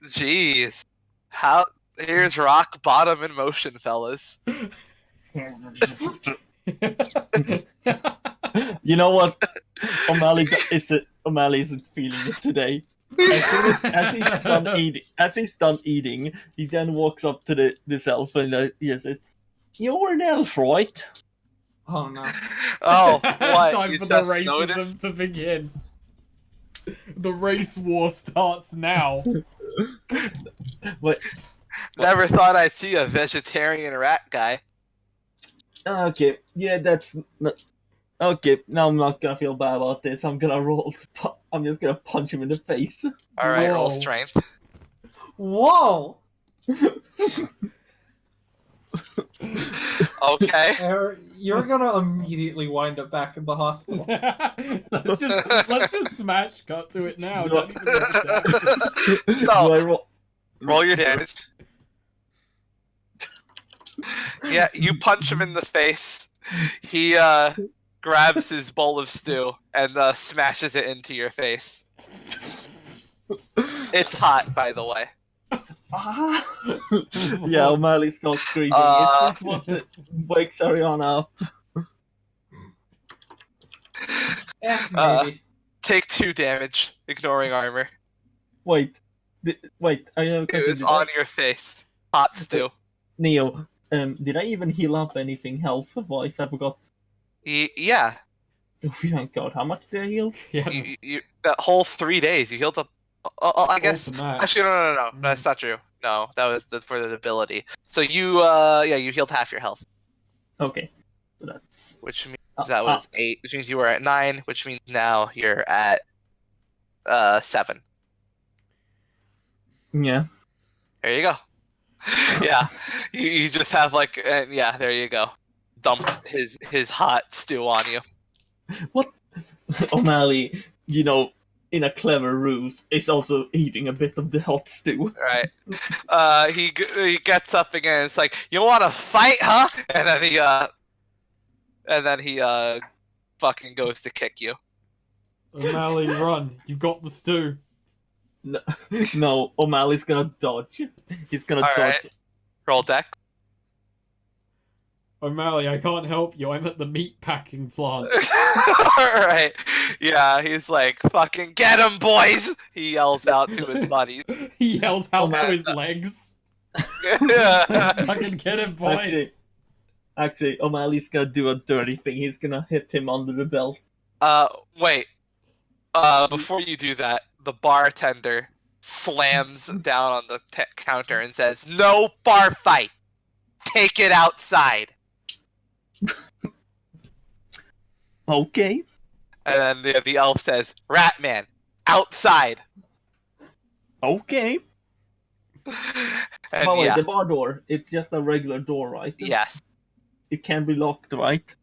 Speaker 1: "Jeez, how? Here's rock bottom in motion, fellas."
Speaker 2: You know what? O'Malley isn't feeling it today. As he's done eating, he then walks up to this elf and he says, "You're an elf, right?"
Speaker 4: Oh no.
Speaker 1: Oh, what?
Speaker 3: Time
Speaker 1: You
Speaker 3: for the
Speaker 1: just
Speaker 3: racism
Speaker 1: noticed?
Speaker 3: to begin. The race war starts now.
Speaker 2: What?
Speaker 1: Never thought I'd see a vegetarian rat guy.
Speaker 2: Okay, yeah, that's not... Okay, now I'm not gonna feel bad about this. I'm gonna roll. I'm just gonna punch him in the face.
Speaker 1: All right, roll
Speaker 3: Whoa.
Speaker 1: strength.
Speaker 4: Whoa!
Speaker 1: Okay.
Speaker 4: You're gonna immediately wind up back in the hospital.
Speaker 3: let's just smash cut to it now.
Speaker 2: Do I-
Speaker 3: Don't even write it down.
Speaker 2: Do
Speaker 1: So,
Speaker 2: I roll?
Speaker 1: roll your damage. Yeah, you punch him in the face. He grabs his bowl of stew and smashes it into your face. It's hot, by the way.
Speaker 2: Ah! Yeah, O'Malley's not screaming. Is this what wakes Ariana up?
Speaker 4: Maybe.
Speaker 1: Take 2 damage, ignoring armor.
Speaker 2: Wait, I have a
Speaker 1: It
Speaker 2: question.
Speaker 1: was on your face. Hot stew.
Speaker 2: Neo, did I even heal up anything health-wise? I forgot.
Speaker 1: Yeah,
Speaker 2: Oh, thank God. How much did I heal?
Speaker 3: Yeah,
Speaker 1: that whole 3 days you healed up. I guess.
Speaker 3: awesome match.
Speaker 1: Actually, no, that's not true. No, that was for the ability. So you, you healed half your health,
Speaker 2: Okay, so that's...
Speaker 1: which means that was 8. Which means you were at 9. Which means now you're at 7.
Speaker 2: Yeah.
Speaker 1: There you go. Yeah, you just have like, yeah, there you go. Dumped his hot stew on you.
Speaker 2: What? O'Malley, you know, in a clever ruse, is also eating a bit of the hot stew.
Speaker 1: Right. He gets up again. It's like, you want to fight, huh? And then he fucking goes to kick you.
Speaker 3: O'Malley, run! You got the stew.
Speaker 2: No, O'Malley's gonna dodge. He's gonna dodge.
Speaker 1: Alright. Roll deck.
Speaker 3: O'Malley, I can't help you. I'm at the meat packing plant.
Speaker 1: Alright. Yeah, he's like, fucking get him, boys! He yells out to his buddies.
Speaker 3: He yells out to
Speaker 1: O'Malley-
Speaker 3: his legs. Fucking get him, boys.
Speaker 2: Actually, O'Malley's gonna do a dirty thing. He's gonna hit him under the belt.
Speaker 1: Wait. Before you do that, the bartender slams down on the counter and says, "No bar fight. Take it outside."
Speaker 2: Okay.
Speaker 1: And then the elf says, "Ratman, outside."
Speaker 2: Okay.
Speaker 1: And
Speaker 2: Oh, wait,
Speaker 1: yeah,
Speaker 2: the bar door. It's just a regular door, right?
Speaker 1: yes,
Speaker 2: It can be locked, right?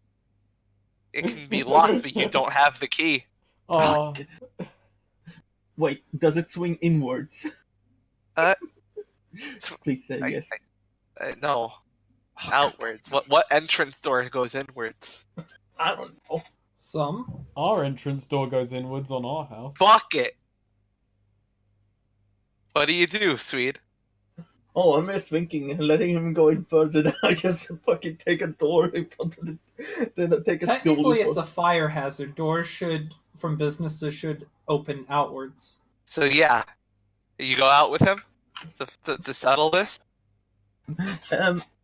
Speaker 1: it can be locked, but you don't have the key.
Speaker 3: Oh,
Speaker 2: Wait, does it swing inwards?
Speaker 1: Uh,
Speaker 2: Please say yes.
Speaker 1: No, outwards. What entrance door goes inwards?
Speaker 2: I don't know.
Speaker 4: Some.
Speaker 3: our entrance door goes inwards on our house.
Speaker 1: Fuck it. What do you do, Swede?
Speaker 2: Oh, I'm just thinking, letting him go in further, then I just fucking take a door in front of the... Then I take a stool.
Speaker 4: Technically, it's a fire hazard. Doors from businesses should open outwards.
Speaker 1: So yeah, you go out with him to settle this.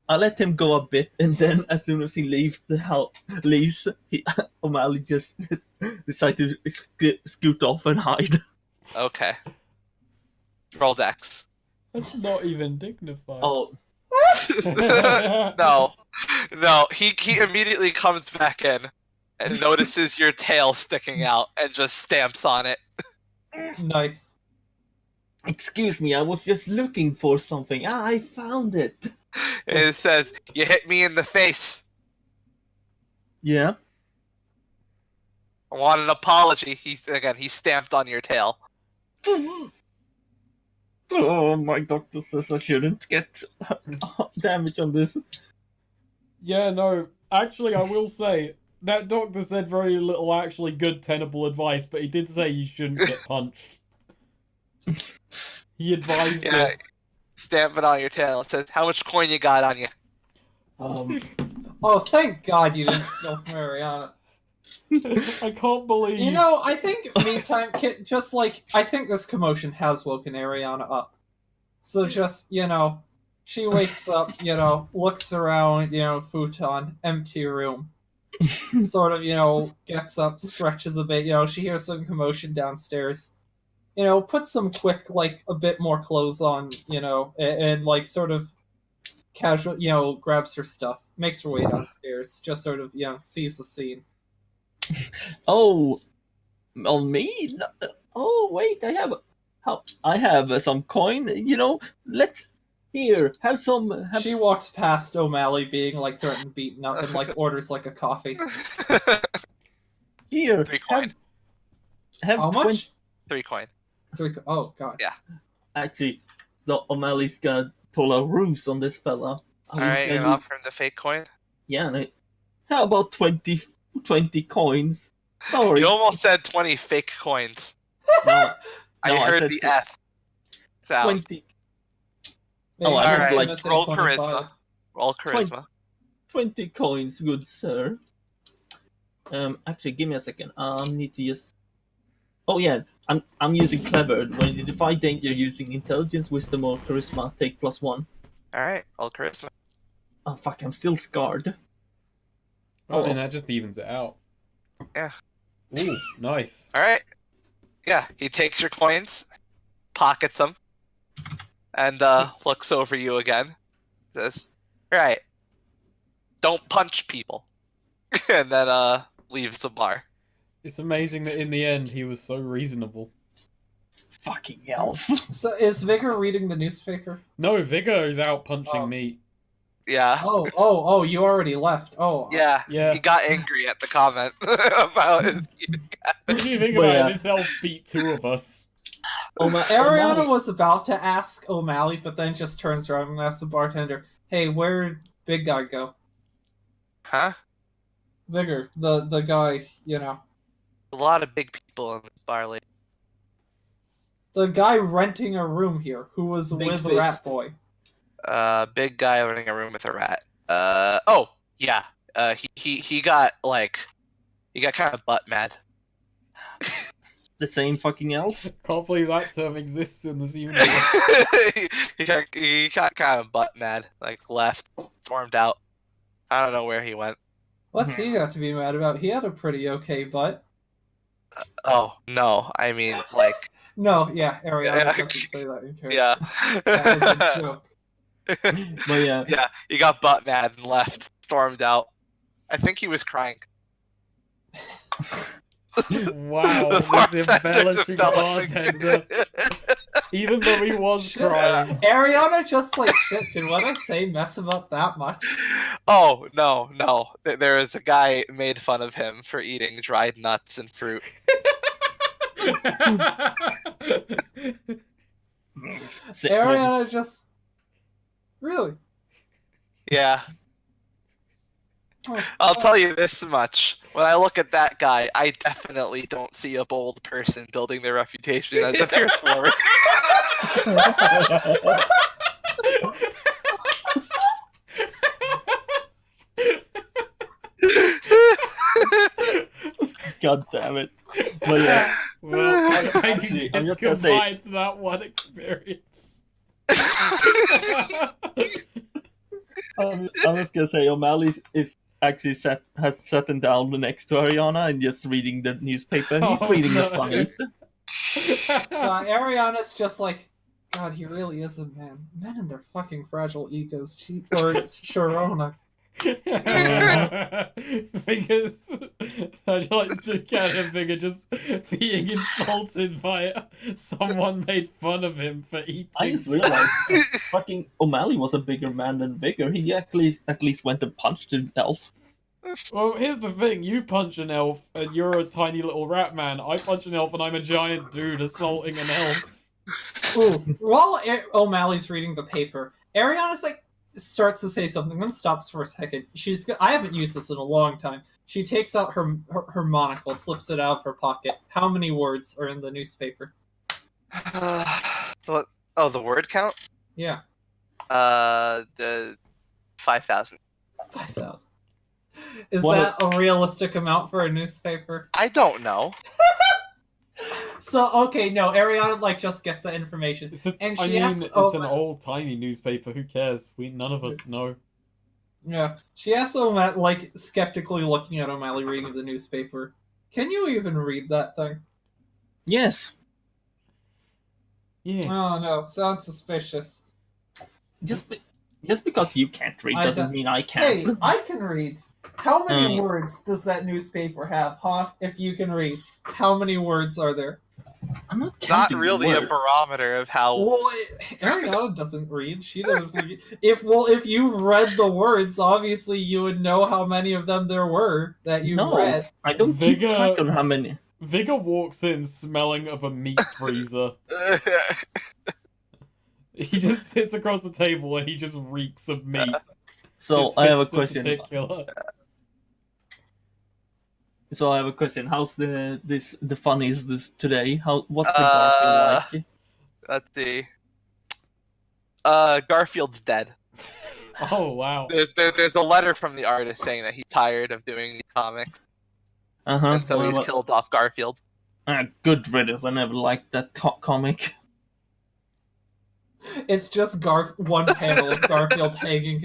Speaker 2: I let him go a bit, and then as soon as he leaves the house, O'Malley just decides to scoot off and hide.
Speaker 1: Okay. Roll dex.
Speaker 3: That's not even dignified.
Speaker 2: Oh,
Speaker 1: No. He immediately comes back in and notices your tail sticking out and just stamps on it.
Speaker 4: Nice.
Speaker 2: excuse me, I was just looking for something. Ah, I found it.
Speaker 1: And it says, "You hit me in the face.
Speaker 2: Yeah.
Speaker 1: I want an apology." He stamped on your tail.
Speaker 2: Oh, my doctor says I shouldn't get damage on this.
Speaker 3: Yeah, no. Actually, I will say that doctor said very little actually good tenable advice, but he did say you shouldn't get punched. He advised
Speaker 1: Yeah,
Speaker 3: it.
Speaker 1: stamp it on your tail. It says, how much coin you got on you?
Speaker 4: Oh, thank God you didn't steal from Ariana.
Speaker 3: I can't believe.
Speaker 4: You know, I think meantime, I think this commotion has woken Ariana up. So just, she wakes up, looks around, futon, empty room. Sort of, gets up, stretches a bit, she hears some commotion downstairs. Puts some quick, a bit more clothes on, and sort of casual, grabs her stuff, makes her way downstairs, just sort of, sees the scene.
Speaker 2: Oh, on me? Oh, wait, I have some coin. Let's have some.
Speaker 4: She walks past O'Malley being threatened, beaten up, and orders a coffee.
Speaker 2: Here,
Speaker 1: 3 coin.
Speaker 2: have
Speaker 4: How much?
Speaker 1: 3 coin.
Speaker 4: 3. Oh God.
Speaker 1: Yeah.
Speaker 2: Actually, so O'Malley's gonna pull a ruse on this fella.
Speaker 1: Alright, you offer him the fake coin?
Speaker 2: Yeah, how about 20 coins? Sorry.
Speaker 1: You almost said 20 fake coins.
Speaker 2: No,
Speaker 1: I heard
Speaker 2: said
Speaker 1: the F sound.
Speaker 2: 20.
Speaker 4: Maybe
Speaker 2: I
Speaker 1: have,
Speaker 4: I'm
Speaker 1: like,
Speaker 4: gonna say
Speaker 1: roll
Speaker 4: 25.
Speaker 1: charisma. Roll charisma.
Speaker 2: 20 coins, good sir. Actually, give me a second. I need to just. Oh yeah, I'm using clever. When you defy danger using intelligence, wisdom, or charisma, take +1.
Speaker 1: Alright, roll charisma.
Speaker 2: Oh fuck, I'm still scarred.
Speaker 3: Oh, and that just evens it out.
Speaker 1: Yeah.
Speaker 3: Ooh, nice.
Speaker 1: Alright. Yeah, he takes your coins, pockets them, and looks over you again. Says, alright, don't punch people. And then leaves the bar.
Speaker 3: It's amazing that in the end he was so reasonable.
Speaker 2: Fucking elf.
Speaker 4: So is Vigor reading the newspaper?
Speaker 3: No, Vigor is out punching
Speaker 4: Oh.
Speaker 3: meat.
Speaker 1: Yeah.
Speaker 4: Oh, you already left. Oh.
Speaker 1: Yeah.
Speaker 3: Yeah.
Speaker 1: He got angry at the comment about his
Speaker 3: What do you think
Speaker 2: But
Speaker 3: about
Speaker 2: yeah.
Speaker 3: it? This elf beat 2 of us.
Speaker 4: Ariana
Speaker 2: O'Malley-
Speaker 4: was about to ask O'Malley, but then just turns around and asks the bartender, "Hey, where'd Big Guy go?"
Speaker 1: Huh?
Speaker 4: Vigor, the guy,
Speaker 1: A lot of big people in this bar lady.
Speaker 4: the guy renting a room here, who was
Speaker 2: Big
Speaker 4: with
Speaker 2: fist.
Speaker 4: Rat Boy.
Speaker 1: Big guy running a room with a rat. Oh, yeah. He got kind of butt mad.
Speaker 2: The same fucking elf?
Speaker 3: Can't believe that term exists in this universe.
Speaker 1: he got kind of butt mad. Left, stormed out. I don't know where he went.
Speaker 4: What's he got to be mad about? He had a pretty okay butt.
Speaker 1: Oh no, I mean
Speaker 4: No, yeah, Ariana
Speaker 1: Yeah.
Speaker 4: doesn't say that in character.
Speaker 1: yeah.
Speaker 4: That was a joke.
Speaker 2: But yeah.
Speaker 1: Yeah, he got butt mad and left, stormed out. I think he was crying.
Speaker 3: Wow,
Speaker 1: The
Speaker 3: this
Speaker 1: bartender's
Speaker 3: embellishing
Speaker 1: embellishing.
Speaker 3: bartender. Even though he was crying.
Speaker 4: Ariana just shit, did what I say mess him up that much?
Speaker 1: Oh no. There is a guy made fun of him for eating dried nuts and fruit.
Speaker 4: Ariana just... Really?
Speaker 1: Yeah.
Speaker 4: Oh,
Speaker 1: I'll tell you this much. When I look at that guy, I definitely don't see a bold person building their reputation as a fierce warrior.
Speaker 2: God damn it. But yeah.
Speaker 3: Well, I can
Speaker 2: Actually, I'm
Speaker 3: kiss
Speaker 2: just gonna say-
Speaker 3: goodbye to that one experience.
Speaker 2: I'm just gonna say O'Malley is actually has sat down next to Ariana and just reading the newspaper. He's
Speaker 3: Oh,
Speaker 2: reading
Speaker 3: no.
Speaker 2: the funnies.
Speaker 4: Ariana's just God, he really is a man. Men and their fucking fragile egos. Or Sharona.
Speaker 3: Fingers. I like to kind of figure just being insulted by someone made fun of him for eating.
Speaker 2: I just realized fucking O'Malley was a bigger man than Vigor. He at least went and punched an elf.
Speaker 3: Well, here's the thing. You punch an elf and you're a tiny little rat man. I punch an elf and I'm a giant dude assaulting an elf.
Speaker 4: Ooh, while O'Malley's reading the paper, Ariana's like, starts to say something, then stops for a second. I haven't used this in a long time. She takes out her monocle, slips it out of her pocket. How many words are in the newspaper?
Speaker 1: What? Oh, the word count?
Speaker 4: Yeah,
Speaker 1: The 5,000.
Speaker 4: 5,000. Is
Speaker 2: What
Speaker 4: that a realistic amount for a newspaper?
Speaker 1: I don't know.
Speaker 4: So okay, no, Ariana like just gets that information, and she asks.
Speaker 3: It's an old timey newspaper. Who cares? None of us know.
Speaker 4: Yeah, she asks O'Malley, like skeptically looking at O'Malley reading the newspaper. Can you even read that thing?
Speaker 2: Yes.
Speaker 3: Yes.
Speaker 4: Oh no, sounds suspicious.
Speaker 2: Just because you can't read
Speaker 4: I
Speaker 2: doesn't
Speaker 4: don't-
Speaker 2: mean I can't.
Speaker 4: Hey, I can read. How many
Speaker 2: Hmm.
Speaker 4: words does that newspaper have, huh? If you can read, how many words are there?
Speaker 2: I'm not
Speaker 1: Not
Speaker 2: counting
Speaker 1: really a
Speaker 2: words.
Speaker 1: barometer of how.
Speaker 4: Well, Ariana doesn't read. She doesn't read. If you've read the words, obviously you would know how many of them there were that you
Speaker 2: No,
Speaker 4: read.
Speaker 2: I don't keep
Speaker 3: Vigor-
Speaker 2: track on how many.
Speaker 3: Vigor walks in smelling of a meat freezer. He just sits across the table and he just reeks of meat.
Speaker 2: So
Speaker 3: His
Speaker 2: I have a
Speaker 3: fists in
Speaker 2: question.
Speaker 3: particular.
Speaker 2: How's the fun is this today? What's the
Speaker 1: Uh,
Speaker 2: Garfield like?
Speaker 1: Let's see. Garfield's dead.
Speaker 3: Oh wow.
Speaker 1: There's a letter from the artist saying that he's tired of doing the comics, and so he's killed off Garfield.
Speaker 2: Good riddance. I never liked that comic.
Speaker 4: It's just one panel of Garfield hanging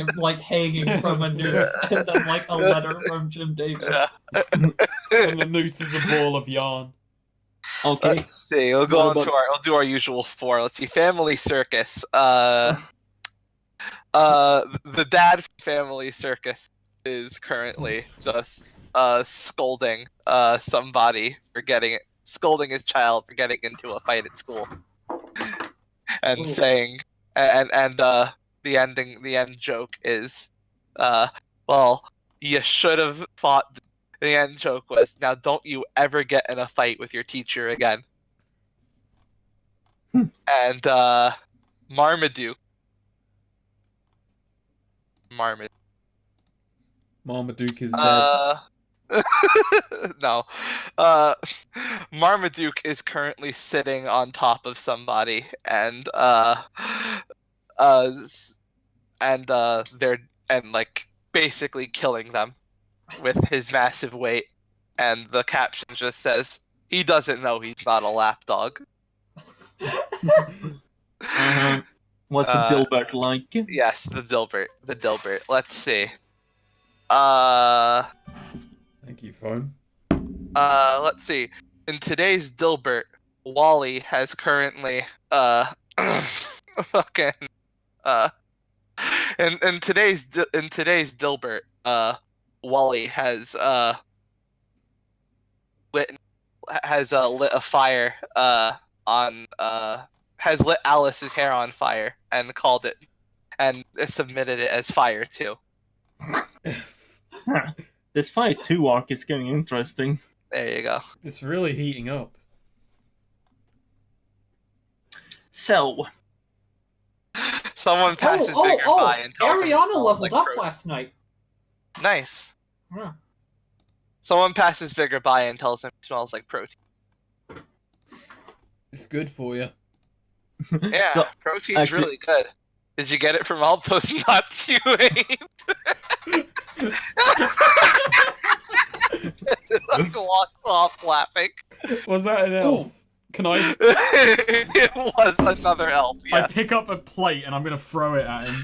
Speaker 4: from a noose, and then like a letter from Jim Davis.
Speaker 1: Yeah.
Speaker 3: And the noose is a ball of yarn.
Speaker 2: Okay.
Speaker 1: Let's see. We'll go on to we'll do our usual 4. Let's see. Family Circus. The dad from Family Circus is currently just scolding somebody for scolding his child for getting into a fight at school, and
Speaker 4: Ooh.
Speaker 1: saying and the end joke is well, you should have fought. The end joke was, now don't you ever get in a fight with your teacher again. And Marmaduke.
Speaker 3: Marmaduke is dead.
Speaker 1: No. Marmaduke is currently sitting on top of somebody, and they're like basically killing them with his massive weight, and the caption just says, "He doesn't know he's not a lapdog."
Speaker 2: What's the Dilbert like?
Speaker 1: Yes, the Dilbert. Let's see.
Speaker 3: Thank you, phone.
Speaker 1: Let's see. In today's Dilbert, Wally has currently fucking in today's Dilbert, Wally has lit a fire has lit Alice's hair on fire and called it and submitted it as Fire 2.
Speaker 2: This Fire 2 arc is getting interesting.
Speaker 1: There you go.
Speaker 3: It's really heating up.
Speaker 4: Oh,
Speaker 2: So,
Speaker 1: Someone passes Vigor by and tells him he
Speaker 4: Ariana
Speaker 1: smells
Speaker 4: leveled
Speaker 1: like
Speaker 4: up
Speaker 1: protein.
Speaker 4: last night.
Speaker 1: Nice.
Speaker 4: Yeah.
Speaker 1: Someone passes Vigor by and tells him he smells like protein.
Speaker 3: It's good for you.
Speaker 1: Yeah,
Speaker 2: So,
Speaker 1: protein's
Speaker 2: actually-
Speaker 1: really good. Did you get it from all those nuts you ate? Like walks off laughing.
Speaker 3: Was that an elf? Can I?
Speaker 1: It was another elf.
Speaker 3: I
Speaker 1: Yeah.
Speaker 3: pick up a plate and I'm gonna throw it at him.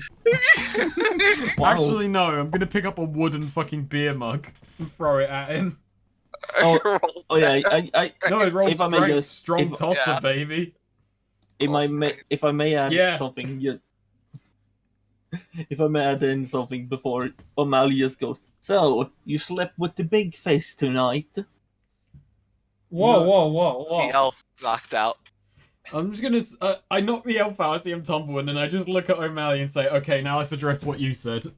Speaker 2: Wow.
Speaker 3: Actually, no. I'm gonna pick up a wooden fucking beer mug and throw it at him.
Speaker 2: oh yeah,
Speaker 3: No, it rolls
Speaker 2: If I may
Speaker 3: strength.
Speaker 2: just-
Speaker 3: Strong
Speaker 2: if-
Speaker 3: tosser,
Speaker 1: Yeah.
Speaker 3: baby.
Speaker 2: if I may add
Speaker 3: Yeah.
Speaker 2: something, if I may add in something before O'Malley just goes. So, you slept with the big face tonight?
Speaker 4: Whoa.
Speaker 1: The elf knocked out.
Speaker 3: I'm just gonna. I knock the elf out. I see him tumble, and then I just look at O'Malley and say, "Okay, now let's address what you said."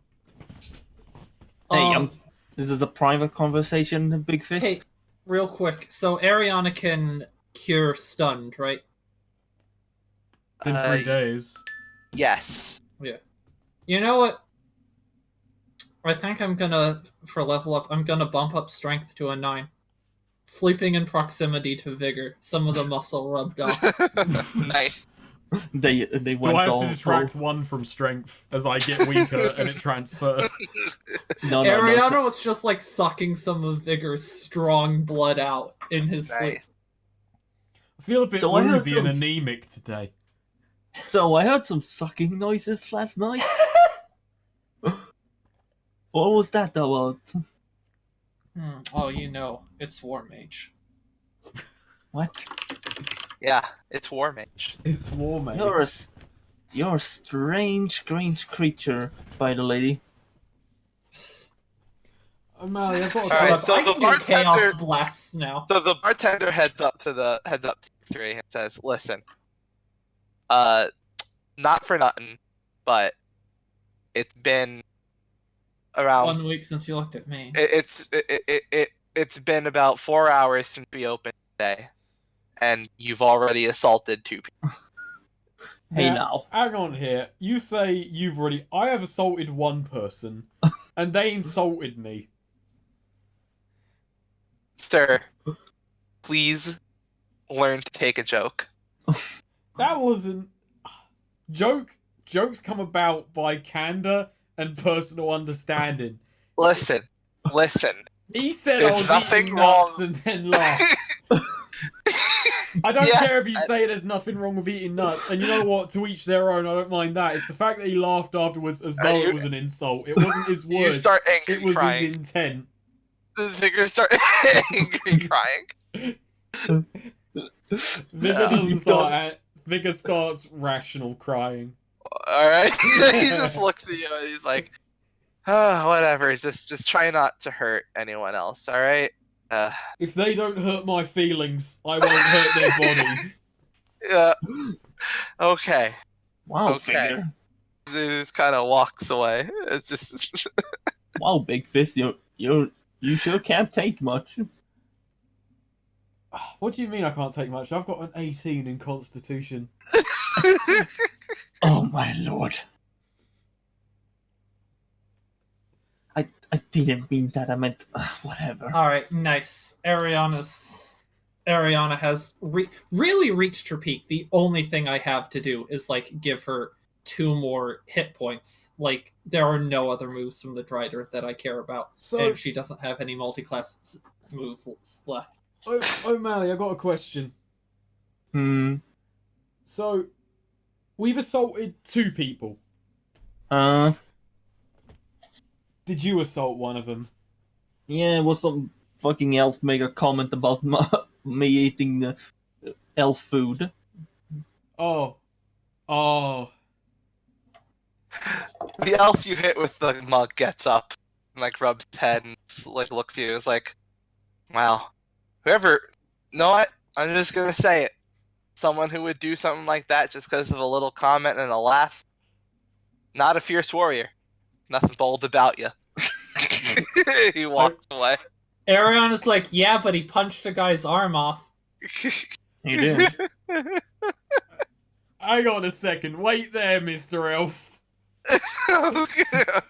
Speaker 2: Hey, this is a private conversation, Big Fist.
Speaker 4: Hey, real quick. So Ariana can cure stunned, right?
Speaker 3: Been 3 days.
Speaker 1: Yes.
Speaker 4: You know what? I think I'm gonna, for level up, I'm gonna bump up strength to a 9. Sleeping in proximity to vigor. Some of the muscle rubbed off.
Speaker 1: Nice.
Speaker 2: They
Speaker 3: Do
Speaker 2: went
Speaker 3: I have
Speaker 2: all
Speaker 3: to detract
Speaker 2: full.
Speaker 3: 1 from strength as I get weaker and it transfers?
Speaker 2: No, no,
Speaker 4: Ariana
Speaker 2: no.
Speaker 4: was just like sucking some of Vigor's strong blood out in his sleep.
Speaker 1: Nice.
Speaker 3: I feel a bit
Speaker 2: So I heard
Speaker 3: woozy and
Speaker 2: some-
Speaker 3: anemic today.
Speaker 2: So I heard some sucking noises last night. What was that about?
Speaker 4: Oh, you know, it's War Mage.
Speaker 2: What?
Speaker 1: Yeah, it's War Mage.
Speaker 3: It's war, mate.
Speaker 2: You're a strange creature, by the lady.
Speaker 3: O'Malley, I've got a
Speaker 1: Alright,
Speaker 4: Look,
Speaker 1: so
Speaker 4: I
Speaker 1: the
Speaker 4: can do chaos
Speaker 1: bartender-
Speaker 4: blasts now.
Speaker 1: So the bartender heads up to you three and says, "Listen, not for nothing, but it's been around.
Speaker 4: 1 week since you looked at me.
Speaker 1: It's been about 4 hours since we opened today, and you've already assaulted 2 people."
Speaker 2: Hey
Speaker 3: Now,
Speaker 2: now.
Speaker 3: hang on here. You say you've already... I have assaulted 1 person, and they insulted me.
Speaker 1: Sir, please learn to take a joke.
Speaker 3: That wasn't... Jokes come about by candor and personal understanding.
Speaker 1: Listen.
Speaker 3: He said
Speaker 1: There's
Speaker 3: I was
Speaker 1: nothing
Speaker 3: eating nuts
Speaker 1: wrong.
Speaker 3: and then laughed. I don't
Speaker 1: Yeah,
Speaker 3: care if you say there's nothing wrong with eating nuts, and you know what? To each their own. I don't mind that. It's the fact that he laughed afterwards as though it was an insult. It wasn't his
Speaker 1: You
Speaker 3: words.
Speaker 1: start angry
Speaker 3: It was
Speaker 1: crying.
Speaker 3: his intent.
Speaker 1: The figure start angry crying.
Speaker 3: Vigor starts rational crying.
Speaker 1: Alright? He just looks at you and he's like, whatever, just try not to hurt anyone else, alright?
Speaker 3: If they don't hurt my feelings, I won't hurt their bodies.
Speaker 1: Okay.
Speaker 2: Wow,
Speaker 1: Okay.
Speaker 2: figure.
Speaker 1: He just kind of walks away. It's just...
Speaker 2: Wow, Big Fist, you sure can't take much.
Speaker 3: What do you mean I can't take much? I've got an 18 in Constitution.
Speaker 2: Oh my lord. I didn't mean that, I meant whatever.
Speaker 4: Alright, nice. Ariana has really reached her peak. The only thing I have to do is, like, give her 2 more hit points. Like, there are no other moves from the Drider that I care about.
Speaker 3: So,
Speaker 4: And she doesn't have any multi-class moves left.
Speaker 3: O'Malley, I've got a question. So, we've assaulted 2 people. Did you assault one of them?
Speaker 2: Yeah, it was some fucking elf make a comment about me eating the elf food.
Speaker 3: Oh.
Speaker 1: The elf you hit with the mug gets up and, like, rubs his head and, like, looks at you. It's like, wow. Whoever... know what? I'm just gonna say it. Someone who would do something like that just because of a little comment and a laugh, not a fierce warrior. Nothing bold about you. He walks away.
Speaker 4: Ariana's like, yeah, but he punched a guy's arm off.
Speaker 2: He did.
Speaker 3: Hang on a second. Wait there, Mr. Elf.
Speaker 1: Okay.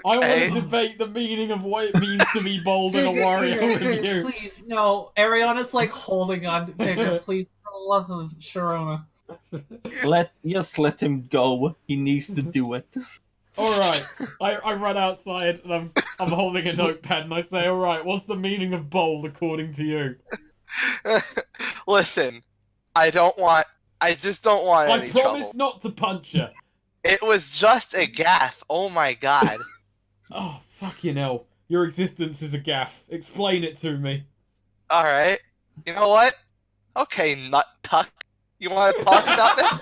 Speaker 3: I want to debate the meaning of what it means to be bold and a warrior with you.
Speaker 4: Please, no. Ariana's like holding on to Vigor. Please, for the love of Sharona.
Speaker 2: Just let him go. He needs to do it.
Speaker 3: Alright, I run outside and I'm holding a notepad and I say, alright, what's the meaning of bold according to you?
Speaker 1: Listen, I just don't want
Speaker 3: I
Speaker 1: any
Speaker 3: promise
Speaker 1: trouble.
Speaker 3: not to punch you.
Speaker 1: It was just a gaff. Oh my god.
Speaker 3: Oh, fucking hell. Your existence is a gaff. Explain it to me.
Speaker 1: Alright. You know what? Okay, nut tuck. You want to talk about this?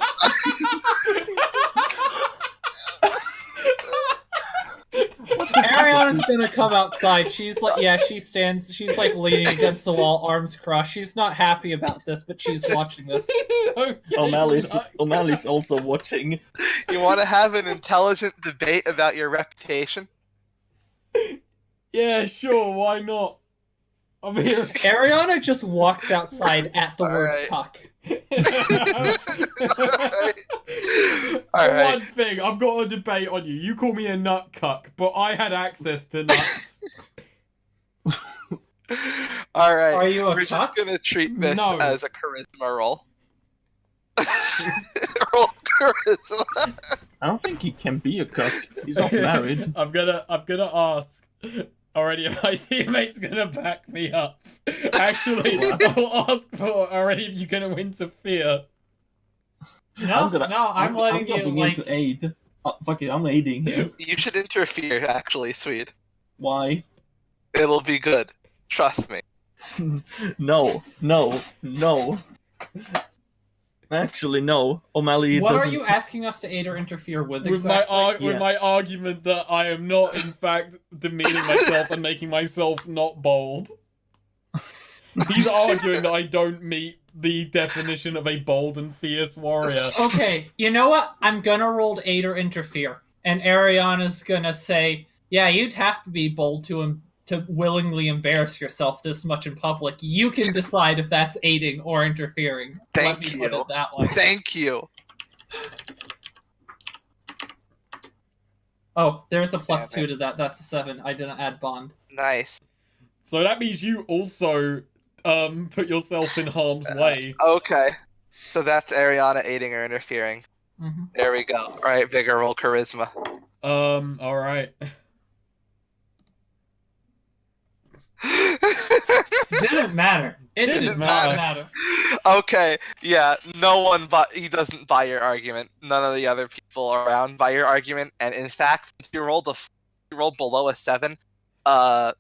Speaker 4: Ariana's gonna come outside. She's like, yeah, she's like leaning against the wall, arms crossed. She's not happy about this, but she's watching this.
Speaker 3: Okay,
Speaker 2: O'Malley's also watching.
Speaker 1: You want to have an intelligent debate about your reputation?
Speaker 3: Yeah, sure, why not? I'm here.
Speaker 4: Ariana just walks outside at the word
Speaker 1: Alright.
Speaker 4: Cuck.
Speaker 1: Alright.
Speaker 3: One thing, I've got a debate on you. You call me a nut cuck, but I had access to nuts.
Speaker 1: Alright.
Speaker 4: Are you a
Speaker 1: We're
Speaker 4: cuck?
Speaker 1: just gonna treat this
Speaker 3: No.
Speaker 1: as a charisma roll. Roll charisma.
Speaker 2: I don't think he can be a cook. He's not married.
Speaker 3: I'm gonna ask. Already, if my teammate's gonna back me up. Actually, I'll ask for already if you're gonna interfere.
Speaker 4: No, I'm letting you
Speaker 2: going
Speaker 4: like.
Speaker 2: in to aid. Fuck it, I'm aiding him.
Speaker 1: You should interfere, actually, Swede.
Speaker 2: Why?
Speaker 1: It'll be good. Trust me.
Speaker 2: No. Actually, no. O'Malley
Speaker 4: What
Speaker 2: doesn't...
Speaker 4: are you asking us to aid or interfere with
Speaker 3: With
Speaker 4: exactly?
Speaker 3: my argument that I am not, in fact, demeaning myself and making myself not bold. He's arguing that I don't meet the definition of a bold and fierce warrior.
Speaker 4: Okay, you know what? I'm gonna roll to aid or interfere, and Ariana's gonna say, "Yeah, you'd have to be bold to willingly embarrass yourself this much in public. You can decide if that's aiding or interfering." Let me
Speaker 1: Thank
Speaker 4: put
Speaker 1: you.
Speaker 4: it that way.
Speaker 1: Thank you.
Speaker 4: Oh, there's a plus
Speaker 1: Damn
Speaker 4: 2 to that. That's a 7. I didn't add bond.
Speaker 1: Nice.
Speaker 3: So that means you also put yourself in harm's way.
Speaker 1: Okay. So that's Ariana aiding or interfering.
Speaker 4: Mm-hmm.
Speaker 1: There we go. Alright, bigger roll charisma.
Speaker 3: Alright.
Speaker 4: Didn't matter. It
Speaker 3: Didn't
Speaker 4: didn't
Speaker 3: matter.
Speaker 4: matter.
Speaker 1: Okay, yeah, no one he doesn't buy your argument. None of the other people around buy your argument, and in fact, since you rolled below a 7, the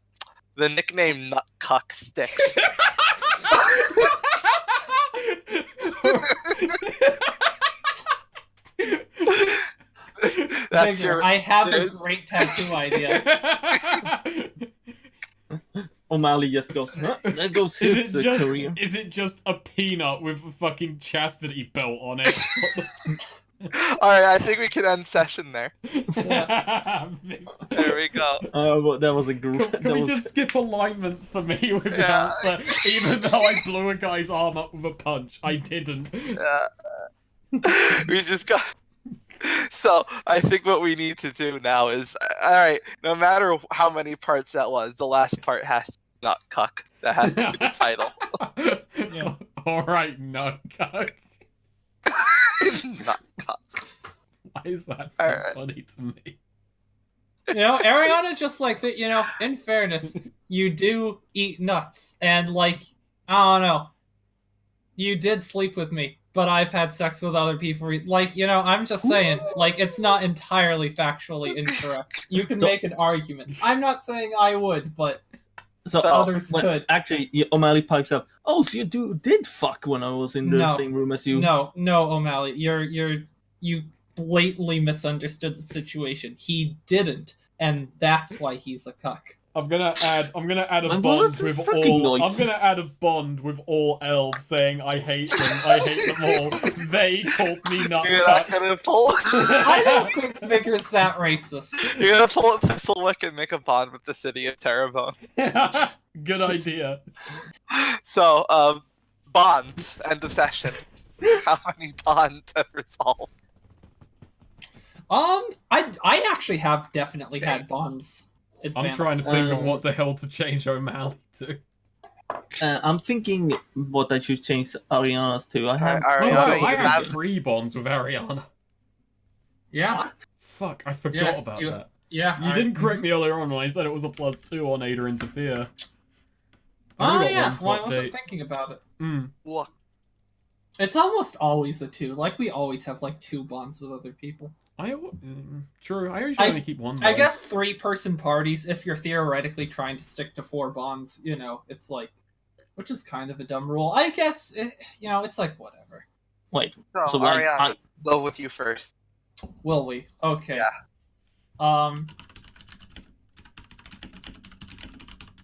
Speaker 1: nickname Nut Cuck sticks. That's
Speaker 4: Bigger,
Speaker 1: your
Speaker 4: I have a
Speaker 1: there's-
Speaker 4: great tattoo idea.
Speaker 2: O'Malley just goes, huh? That goes his career.
Speaker 3: Is it just a peanut with a fucking chastity belt on it?
Speaker 1: Alright, I think we can end session there.
Speaker 3: Yeah.
Speaker 1: There we go.
Speaker 2: Well, that was a group.
Speaker 3: Can we just skip alignments for me with the
Speaker 1: Yeah.
Speaker 3: answer? Even though I blew a guy's arm up with a punch, I didn't.
Speaker 1: We just got. So I think what we need to do now is, all right. No matter how many parts that was, the last part has to be not cuck. That has to be the title.
Speaker 4: Yeah.
Speaker 3: All right, no cuck.
Speaker 1: Not cuck.
Speaker 3: Why is that so
Speaker 1: Alright.
Speaker 3: funny to me?
Speaker 4: You know, Ariana just like that, you know, in fairness, you do eat nuts. And, like, I don't know. You did sleep with me, but I've had sex with other people. Like, you know, I'm just saying, like, it's not entirely factually incorrect. You can
Speaker 2: So-
Speaker 4: make an argument. I'm not saying I would, but
Speaker 2: So,
Speaker 4: others
Speaker 2: well,
Speaker 4: could.
Speaker 2: Actually, O'Malley pipes up. Oh, so you did fuck when I was in the
Speaker 4: No.
Speaker 2: same room as you?
Speaker 4: No, O'Malley, you blatantly misunderstood the situation. He didn't, and that's why he's a cuck.
Speaker 3: I'm gonna add a
Speaker 2: Well,
Speaker 3: bond
Speaker 2: that's a
Speaker 3: with
Speaker 2: fucking
Speaker 3: all.
Speaker 2: noise.
Speaker 3: I'm gonna add a bond with all elves, saying I hate them. I hate them all. They called me not
Speaker 1: You're not
Speaker 3: cuck.
Speaker 1: gonna pull.
Speaker 4: I don't think Vigor's that racist.
Speaker 1: You're gonna pull up Thistlewick and make a bond with the city of Terrebonne.
Speaker 3: Good idea.
Speaker 1: So, bonds. End of session. How many bonds have resolved?
Speaker 4: I actually have definitely had bonds.
Speaker 3: I'm
Speaker 4: Advanced.
Speaker 3: trying to think of what the hell to change O'Malley to.
Speaker 2: I'm thinking what I should change Ariana's to. I have.
Speaker 3: Oh,
Speaker 1: Ariana,
Speaker 3: no,
Speaker 1: you
Speaker 3: I have
Speaker 1: have
Speaker 3: 3 bonds with Ariana.
Speaker 4: Yeah,
Speaker 3: Fuck, I forgot
Speaker 4: Yeah,
Speaker 3: about
Speaker 4: you-
Speaker 3: that.
Speaker 4: yeah.
Speaker 3: You didn't correct me earlier on when I said it was a +2 on Aid or Interfere. I
Speaker 4: Oh
Speaker 3: only got
Speaker 4: yeah,
Speaker 3: one to
Speaker 4: well, I wasn't
Speaker 3: update.
Speaker 4: thinking about it.
Speaker 1: what?
Speaker 4: It's almost always a 2. Like, we always have, like, 2 bonds with other people.
Speaker 3: True, I usually only keep one
Speaker 4: I
Speaker 3: bond.
Speaker 4: guess 3-person parties, if you're theoretically trying to stick to 4 bonds, you know, it's like... Which is kind of a dumb rule. I guess, you know, it's like, whatever.
Speaker 2: Wait.
Speaker 1: No,
Speaker 2: So, like,
Speaker 1: Ariana, go with you first.
Speaker 4: Will we? Okay.
Speaker 1: Yeah.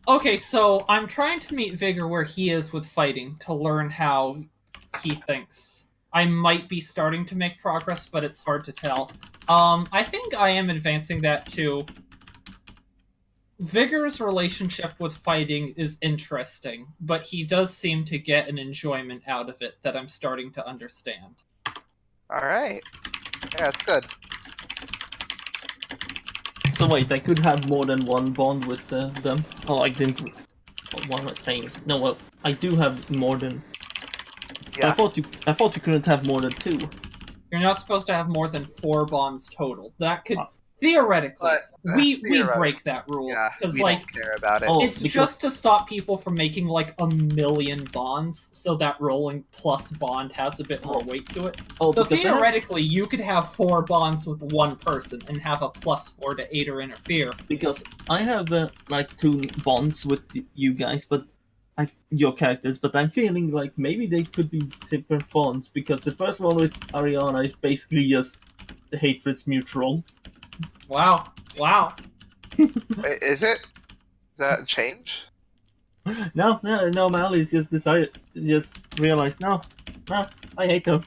Speaker 4: Okay, so I'm trying to meet Vigor where he is with fighting to learn how he thinks. I might be starting to make progress, but it's hard to tell. I think I am advancing that to Vigor's relationship with fighting is interesting, but he does seem to get an enjoyment out of it that I'm starting to understand.
Speaker 1: All right. Yeah, it's good.
Speaker 2: So wait, I could have more than one bond with them. Oh, I didn't. What am I saying? No, well, I do have more than.
Speaker 1: Yeah.
Speaker 2: I thought you couldn't have more than 2.
Speaker 4: You're not supposed to have more than 4 bonds total. That could theoretically
Speaker 1: But
Speaker 4: we
Speaker 1: that's theoretical.
Speaker 4: break that rule
Speaker 1: Yeah,
Speaker 4: because
Speaker 1: we
Speaker 4: like
Speaker 1: don't care about it.
Speaker 2: Oh,
Speaker 4: it's
Speaker 2: because-
Speaker 4: just to stop people from making like a million bonds, so that rolling plus bond has a bit more weight to it.
Speaker 2: Oh,
Speaker 4: So
Speaker 2: because I have-
Speaker 4: theoretically, you could have 4 bonds with one person and have a +4 to aid or interfere.
Speaker 2: because I have like 2 bonds with you guys, but your characters, but I'm feeling like maybe they could be different bonds because the first one with Ariana is basically just the hatred's mutual.
Speaker 4: Wow.
Speaker 1: Wait, is it? Does that change?
Speaker 2: No, Mally's just realized, no, I hate them.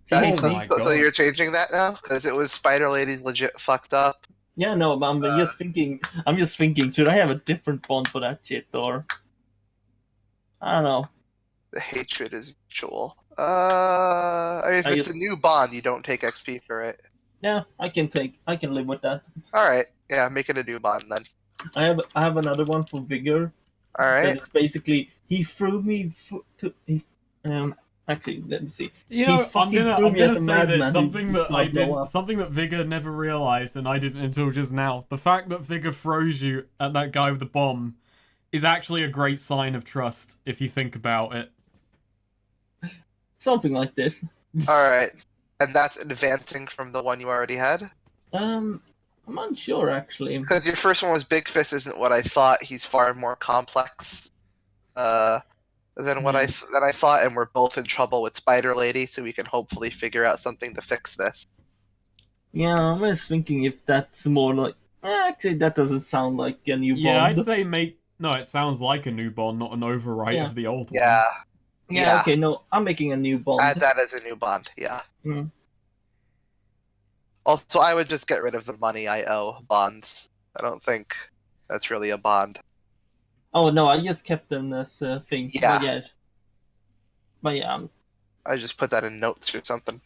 Speaker 1: That's,
Speaker 3: Oh my
Speaker 1: so
Speaker 3: God.
Speaker 1: you're changing that now? Because it was Spider Lady's legit fucked up.
Speaker 2: Yeah, no, I'm just thinking, should I have a different bond for that shit, or... I don't know.
Speaker 1: The hatred is mutual. I mean, if
Speaker 2: I
Speaker 1: it's
Speaker 2: just-
Speaker 1: a new bond, you don't take XP for it.
Speaker 2: Yeah, I can live with that.
Speaker 1: Alright, yeah, make it a new bond then.
Speaker 2: I have another one for Vigor.
Speaker 1: Alright.
Speaker 2: That is basically, he threw me actually, let me see.
Speaker 3: You
Speaker 2: He
Speaker 3: know, I'm
Speaker 2: fucking
Speaker 3: gonna
Speaker 2: threw me at the
Speaker 3: say
Speaker 2: madman
Speaker 3: this,
Speaker 2: who
Speaker 3: something that
Speaker 2: might
Speaker 3: I
Speaker 2: blow
Speaker 3: didn't,
Speaker 2: up.
Speaker 3: something that Vigor never realized, and I didn't until just now. The fact that Vigor throws you at that guy with the bomb is actually a great sign of trust, if you think about it.
Speaker 2: Something like this.
Speaker 1: Alright. And that's advancing from the one you already had?
Speaker 2: I'm unsure actually.
Speaker 1: Because your first one was Big Fist isn't what I thought. He's far more complex than what I thought, and we're both in trouble with Spider Lady, so we can hopefully figure out something to fix this.
Speaker 2: Yeah, I'm just thinking if that's more like. Actually, that doesn't sound like a new
Speaker 3: Yeah,
Speaker 2: bond.
Speaker 3: I'd say no, it sounds like a new bond, not an overwrite
Speaker 2: Yeah.
Speaker 3: of the old one.
Speaker 1: Yeah.
Speaker 2: Yeah, okay, no, I'm making a new bond.
Speaker 1: Add that as a new bond, yeah.
Speaker 2: Hmm.
Speaker 1: Also, I would just get rid of the money I owe bonds. I don't think that's really a bond.
Speaker 2: Oh no, I just kept them as a thing.
Speaker 1: Yeah.
Speaker 2: But yeah,
Speaker 1: I just put that in notes or something.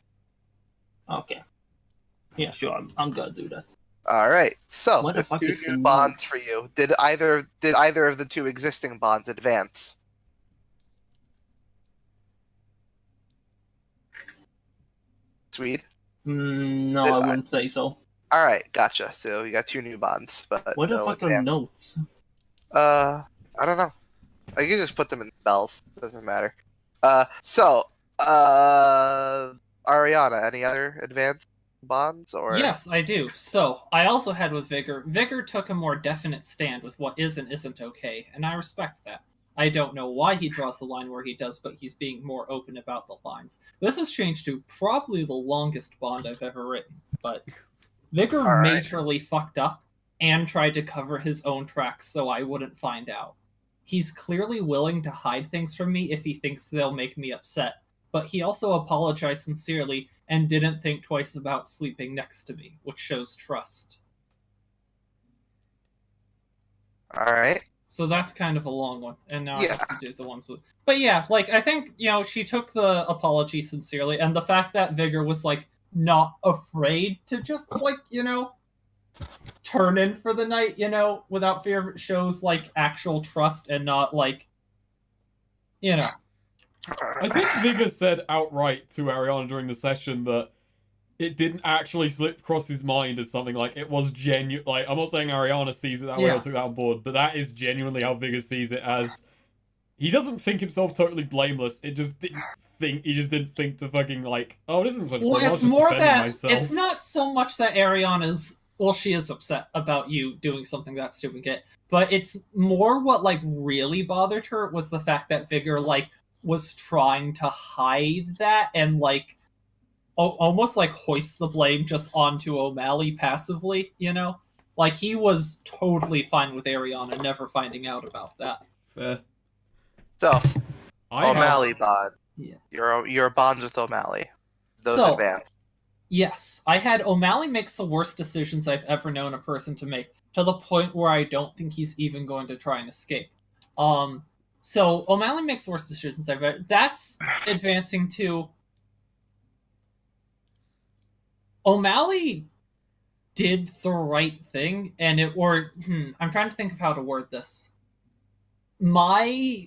Speaker 2: okay. Yeah, sure, I'm gonna do that.
Speaker 1: Alright, so
Speaker 2: What the
Speaker 1: there's
Speaker 2: fuck
Speaker 1: 2
Speaker 2: is
Speaker 1: new
Speaker 2: the
Speaker 1: bonds
Speaker 2: notes?
Speaker 1: for you. Did either of the 2 existing bonds advance? Sweet.
Speaker 2: No,
Speaker 1: Did
Speaker 2: I
Speaker 1: I-
Speaker 2: wouldn't say so.
Speaker 1: Alright, gotcha. So you got 2 new bonds, but
Speaker 2: What the
Speaker 1: no
Speaker 2: fuck are
Speaker 1: advance.
Speaker 2: notes?
Speaker 1: I don't know. I can just put them in spells. Doesn't matter. Ariana, any other advanced bonds or?
Speaker 4: Yes, I do. So, I also had with Vigor. Vigor took a more definite stand with what is and isn't okay, and I respect that. I don't know why he draws the line where he does, but he's being more open about the lines. This has changed to probably the longest bond I've ever written, but Vigor
Speaker 1: All right.
Speaker 4: majorly fucked up and tried to cover his own tracks so I wouldn't find out. He's clearly willing to hide things from me if he thinks they'll make me upset, but he also apologized sincerely and didn't think twice about sleeping next to me, which shows trust.
Speaker 1: Alright.
Speaker 4: So that's kind of a long one, and now I
Speaker 1: Yeah.
Speaker 4: have to do the ones with. But yeah, like I think she took the apology sincerely, and the fact that Vigor was like not afraid to just like turn in for the night, without fear of it shows like actual trust and not like.
Speaker 3: I think Vigor said outright to Ariana during the session that it didn't actually slip across his mind as something like it was genuine. Like, I'm not saying Ariana sees it that way
Speaker 4: Yeah.
Speaker 3: or took that on board, but that is genuinely how Vigor sees it. As he doesn't think himself totally blameless. He just didn't think to fucking like, oh, this isn't such a
Speaker 4: Well,
Speaker 3: problem. I was
Speaker 4: it's
Speaker 3: just
Speaker 4: more
Speaker 3: defending
Speaker 4: that
Speaker 3: myself.
Speaker 4: it's not so much that Ariana's. Well, she is upset about you doing something that stupid kid, but it's more what like really bothered her was the fact that Vigor like was trying to hide that and like almost like hoist the blame just onto O'Malley passively. Like he was totally fine with Ariana never finding out about that.
Speaker 3: Fair.
Speaker 1: So,
Speaker 3: I have-
Speaker 1: O'Malley bond.
Speaker 4: Yeah.
Speaker 1: Your bonds with O'Malley. Those
Speaker 4: So-
Speaker 1: advance.
Speaker 4: Yes, I had O'Malley makes the worst decisions I've ever known a person to make, to the point where I don't think he's even going to try and escape. So O'Malley makes the worst decisions I've ever. That's advancing to. O'Malley did the right thing, and I'm trying to think of how to word this. My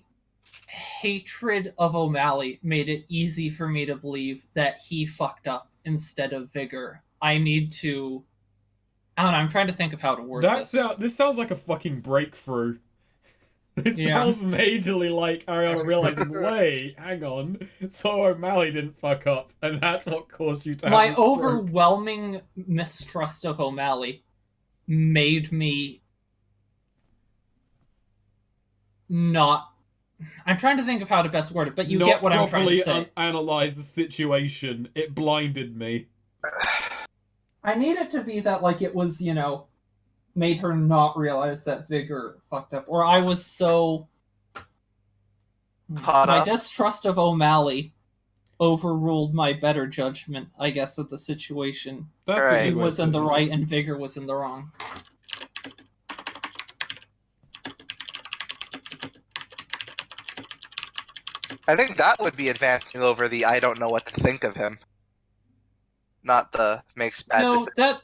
Speaker 4: hatred of O'Malley made it easy for me to believe that he fucked up instead of Vigor. I don't know, I'm trying to think of how to word this.
Speaker 3: This sounds like a fucking breakthrough. This
Speaker 4: Yeah.
Speaker 3: sounds majorly like Ariana realizing, wait, hang on, so O'Malley didn't fuck up, and that's what caused you to have
Speaker 4: My
Speaker 3: a stroke.
Speaker 4: overwhelming mistrust of O'Malley made me not... I'm trying to think of how to best word it, but you get what I'm trying to say.
Speaker 3: Not properly analyze the situation. It blinded me.
Speaker 4: I need it to be that, like, it was, made her not realize that Vigor fucked up. Or I was so... My distrust of O'Malley overruled my better judgment, I guess, of the situation.
Speaker 3: That's
Speaker 1: Right.
Speaker 3: a
Speaker 4: He
Speaker 3: good way
Speaker 4: was
Speaker 3: to
Speaker 4: in the
Speaker 3: put it.
Speaker 4: right and Vigor was in the wrong.
Speaker 1: I think that would be advancing over the I don't know what to think of him. Not the makes bad
Speaker 4: No,
Speaker 1: decisions.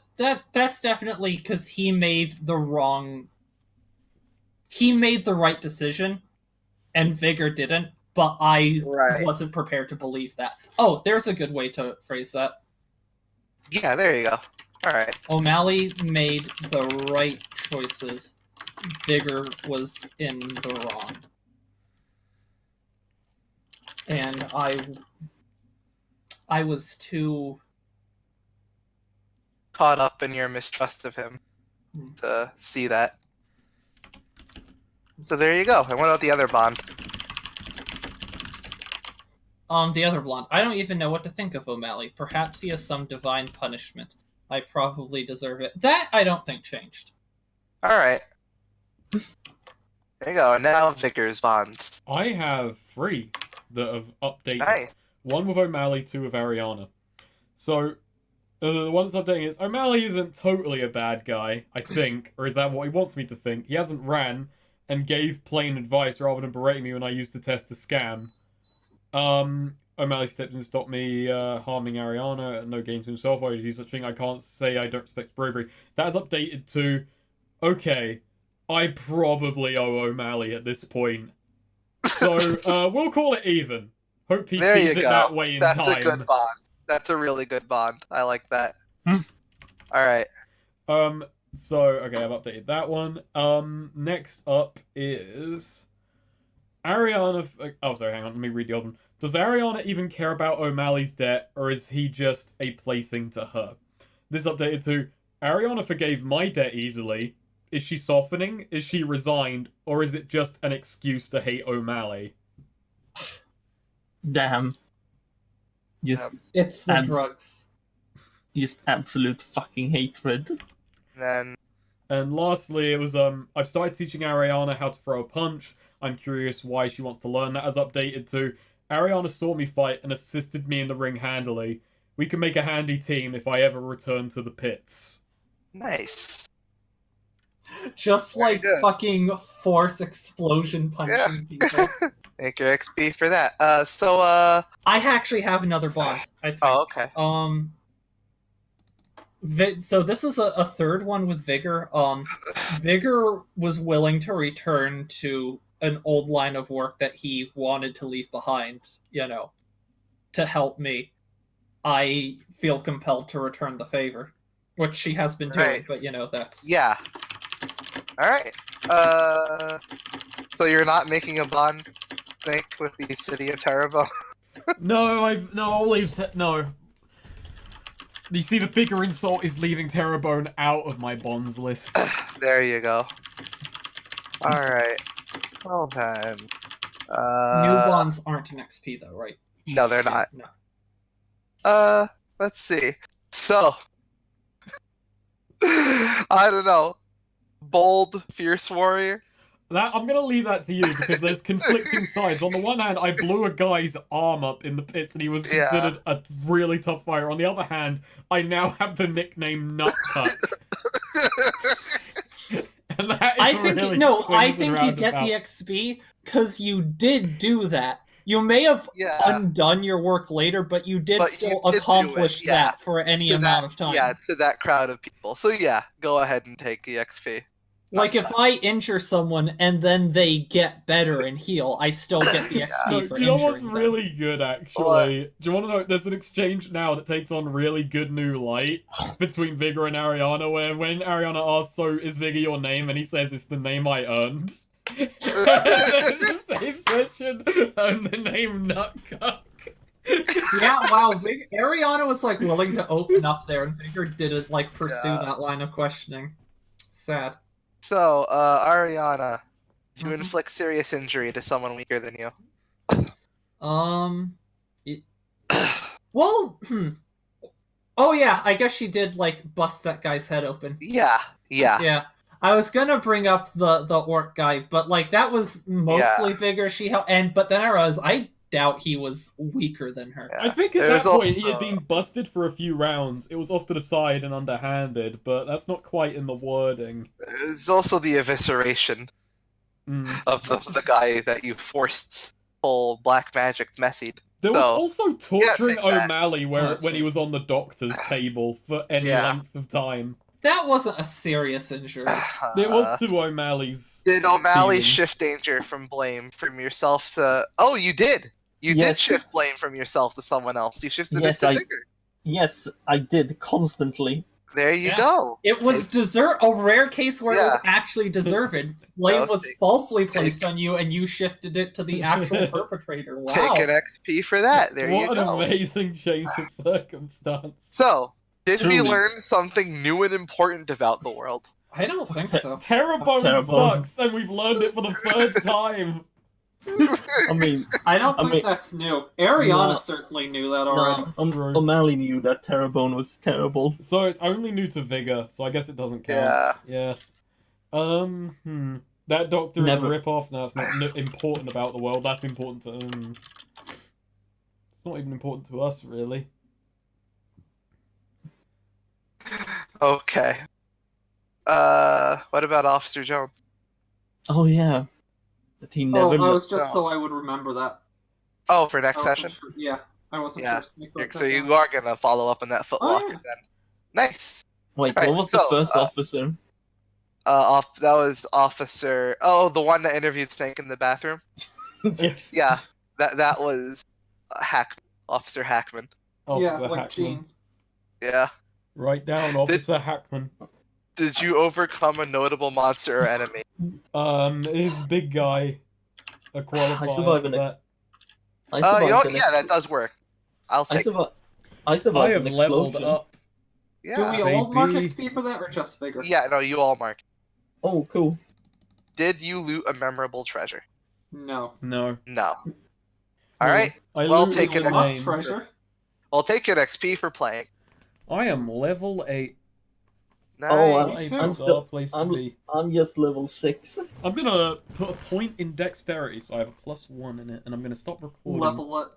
Speaker 4: that's definitely because he made the wrong... He made the right decision, and Vigor didn't, but I
Speaker 1: Right.
Speaker 4: wasn't prepared to believe that. Oh, there's a good way to phrase that.
Speaker 1: Yeah, there you go. Alright.
Speaker 4: O'Malley made the right choices. Vigor was in the wrong. And I was too...
Speaker 1: Caught up in your mistrust of him to see that. So there you go. And what about the other Bond?
Speaker 4: The other blonde. I don't even know what to think of O'Malley. Perhaps he has some divine punishment. I probably deserve it. That I don't think changed.
Speaker 1: Alright. There you go. And now Vickers Bonds.
Speaker 3: I have 3 that have updated.
Speaker 1: Nice.
Speaker 3: 1 with O'Malley, 2 with Ariana. So, the one that's updating is, O'Malley isn't totally a bad guy, I think. Or is that what he wants me to think? He hasn't ran and gave plain advice rather than berating me when I used the test to scam. O'Malley stepped in to stop me harming Ariana at no gain to himself. Why would he do such a thing? I can't say I don't respect bravery. That is updated to, okay, I probably owe O'Malley at this point. So, we'll call it even. Hope he
Speaker 1: There
Speaker 3: sees
Speaker 1: you
Speaker 3: it
Speaker 1: go.
Speaker 3: that way in
Speaker 1: That's
Speaker 3: time.
Speaker 1: a good Bond. That's a really good Bond. I like that.
Speaker 4: Hmm.
Speaker 1: Alright.
Speaker 3: So, okay, I've updated that one. Next up is... Ariana... Oh, sorry, hang on, let me read the old one. Does Ariana even care about O'Malley's debt, or is he just a plaything to her? This updated to, Ariana forgave my debt easily. Is she softening? Is she resigned? Or is it just an excuse to hate O'Malley?
Speaker 2: Damn.
Speaker 4: It's the
Speaker 2: And-
Speaker 4: drugs.
Speaker 2: Just absolute fucking hatred.
Speaker 1: Then
Speaker 3: And lastly, it was, I've started teaching Ariana how to throw a punch. I'm curious why she wants to learn that. As updated to, Ariana saw me fight and assisted me in the ring handily. We can make a handy team if I ever return to the pits.
Speaker 1: nice.
Speaker 4: Just
Speaker 1: Very
Speaker 4: like
Speaker 1: good.
Speaker 4: fucking force explosion punching people.
Speaker 1: Make your XP for that.
Speaker 4: I actually have another Bond, I think.
Speaker 1: Oh, okay.
Speaker 4: So this is a third one with Vigor. Vigor was willing to return to an old line of work that he wanted to leave behind, to help me. I feel compelled to return the favor, which she has been doing,
Speaker 1: Right.
Speaker 4: but
Speaker 1: Uh,
Speaker 4: that's...
Speaker 1: Yeah. Alright. So you're not making a Bond think with the city of Terabo?
Speaker 3: I'll leave, no. You see, the bigger insult is leaving Terrebone out of my bonds list.
Speaker 1: There you go. Alright. Well then.
Speaker 4: New Bonds aren't an XP though, right?
Speaker 1: No, they're not.
Speaker 4: No.
Speaker 1: Let's see. So, I don't know. Bold, fierce warrior?
Speaker 3: That I'm gonna leave that to you because there's conflicting sides. On the one hand, I blew a guy's arm up in the pits and he was
Speaker 1: Yeah.
Speaker 3: considered a really tough fighter. On the other hand, I now have the nickname Nutcuck. And that is
Speaker 4: I think
Speaker 3: really
Speaker 4: I
Speaker 3: swings and
Speaker 4: think you get the
Speaker 3: roundabouts.
Speaker 4: XP because you did do that. You may have
Speaker 1: Yeah.
Speaker 4: undone your work later, but you did
Speaker 1: But
Speaker 4: still
Speaker 1: you did do it,
Speaker 4: accomplish
Speaker 1: yeah.
Speaker 4: that for any
Speaker 1: To
Speaker 4: amount
Speaker 1: that,
Speaker 4: of time.
Speaker 1: Yeah, to that crowd of people. So yeah, go ahead and take the XP.
Speaker 4: Like if I injure someone and then they get better and heal, I still get the XP
Speaker 3: No,
Speaker 4: for
Speaker 3: do you know
Speaker 4: injuring
Speaker 3: what's
Speaker 4: them.
Speaker 3: really good, actually?
Speaker 1: What?
Speaker 3: Do you want to know? There's an exchange now that takes on really good new light between Vigor and Ariana, where when Ariana asks, so is Vigor your name? And he says, it's the name I earned. The same session, and the name Nutcuck.
Speaker 4: Yeah, wow. Ariana was like willing to open up there, and Vigor didn't like pursue
Speaker 1: Yeah.
Speaker 4: that line of questioning. Sad.
Speaker 1: So, Ariana, to
Speaker 4: Mhm.
Speaker 1: inflict serious injury to someone weaker than you.
Speaker 4: Well, Oh yeah, I guess she did like bust that guy's head open.
Speaker 1: Yeah.
Speaker 4: Yeah. I was gonna bring up the orc guy, but like that was mostly Vigor she helped, but then I realized I doubt he was weaker than her.
Speaker 3: I think at
Speaker 1: There's
Speaker 3: that point he
Speaker 1: also-
Speaker 3: had been busted for a few rounds. It was off to the side and underhanded, but that's not quite in the wording.
Speaker 1: There's also the evisceration of the guy that you forced full black magic messied.
Speaker 3: There was
Speaker 1: So,
Speaker 3: also torturing
Speaker 1: take that.
Speaker 3: O'Malley when he was on the doctor's table for any
Speaker 1: Yeah.
Speaker 3: length of time.
Speaker 4: That wasn't a serious injury.
Speaker 3: It was to O'Malley's.
Speaker 1: Did O'Malley
Speaker 3: feelings.
Speaker 1: shift danger from blame from yourself to... Oh, you did! You did
Speaker 2: Yes.
Speaker 1: shift blame from yourself to someone else. You shifted
Speaker 2: Yes,
Speaker 1: it to
Speaker 2: I-
Speaker 1: Vigor.
Speaker 2: Yes, I did constantly.
Speaker 1: There you
Speaker 4: Yeah.
Speaker 1: go.
Speaker 4: It was a rare case where it was
Speaker 1: Yeah.
Speaker 4: actually deserved. Blame
Speaker 1: No,
Speaker 4: was
Speaker 1: take-
Speaker 4: falsely placed on you, and you shifted it to the actual perpetrator. Wow.
Speaker 1: Take an XP for that. There
Speaker 3: What
Speaker 1: you
Speaker 3: an
Speaker 1: go.
Speaker 3: amazing change of circumstance.
Speaker 1: So, did we
Speaker 2: Truly.
Speaker 1: learn something new and important about the world?
Speaker 4: I don't think so.
Speaker 3: Terrebone
Speaker 2: Terrebone.
Speaker 3: sucks, and we've learned it for the third time.
Speaker 2: I mean,
Speaker 4: I don't
Speaker 2: I
Speaker 4: think
Speaker 2: mean-
Speaker 4: that's new. Ariana
Speaker 2: No.
Speaker 4: certainly knew that already.
Speaker 3: True.
Speaker 2: O'Malley knew that Terrebone was terrible.
Speaker 3: So it's only new to Vigor, so I guess it doesn't count.
Speaker 1: Yeah.
Speaker 3: That doctor is
Speaker 2: Never.
Speaker 3: a rip-off. No, it's not important about the world. That's important to It's not even important to us, really.
Speaker 1: Okay. What about Officer Jones?
Speaker 2: Oh yeah, that he never.
Speaker 4: I was just
Speaker 1: No.
Speaker 4: so I would remember that.
Speaker 1: Oh, for
Speaker 4: I
Speaker 1: next
Speaker 4: wasn't
Speaker 1: session?
Speaker 4: sure- Yeah, I wasn't
Speaker 1: Yeah.
Speaker 4: sure. Sneak wrote
Speaker 1: So
Speaker 4: that
Speaker 1: you
Speaker 4: down.
Speaker 1: are gonna follow up on that footlocker
Speaker 4: yeah.
Speaker 1: then. Nice.
Speaker 2: Wait,
Speaker 1: Right,
Speaker 2: what was
Speaker 1: so,
Speaker 2: the first officer?
Speaker 1: That was Officer... Oh, the one that interviewed Snake in the bathroom?
Speaker 3: Yes.
Speaker 1: Yeah. That was Officer Hackman.
Speaker 3: Officer
Speaker 4: Yeah, like
Speaker 3: Hackman.
Speaker 4: Gene.
Speaker 1: Yeah.
Speaker 3: Write down Officer Hackman.
Speaker 1: Did you overcome a notable monster or enemy?
Speaker 3: His big guy. A qualifier
Speaker 2: I survived
Speaker 3: for
Speaker 2: the
Speaker 3: that.
Speaker 2: I
Speaker 1: You know
Speaker 2: survived
Speaker 1: what?
Speaker 2: an
Speaker 1: Yeah, that does work. I'll
Speaker 2: I
Speaker 1: take it.
Speaker 2: survived. I
Speaker 3: I
Speaker 2: survived
Speaker 3: have
Speaker 2: an
Speaker 3: leveled
Speaker 2: explosion.
Speaker 3: up.
Speaker 1: Yeah.
Speaker 4: Do we all mark
Speaker 3: baby.
Speaker 4: XP for that, or just Vigor?
Speaker 1: Yeah, no, you all mark.
Speaker 2: Oh, cool.
Speaker 1: Did you loot a memorable treasure?
Speaker 4: No.
Speaker 3: No.
Speaker 1: No. Alright,
Speaker 3: I
Speaker 1: Well,
Speaker 3: looted
Speaker 1: take
Speaker 3: your
Speaker 1: it as-
Speaker 4: Lost
Speaker 3: name.
Speaker 4: treasure.
Speaker 1: I'll take an XP for playing.
Speaker 3: I am level 8.
Speaker 1: Nice.
Speaker 2: Oh,
Speaker 4: Me too.
Speaker 3: A bizarre place to be.
Speaker 2: I'm just level 6.
Speaker 3: I'm gonna put a point in dexterity, so I have a +1 in it, and I'm gonna stop recording.
Speaker 4: Level what?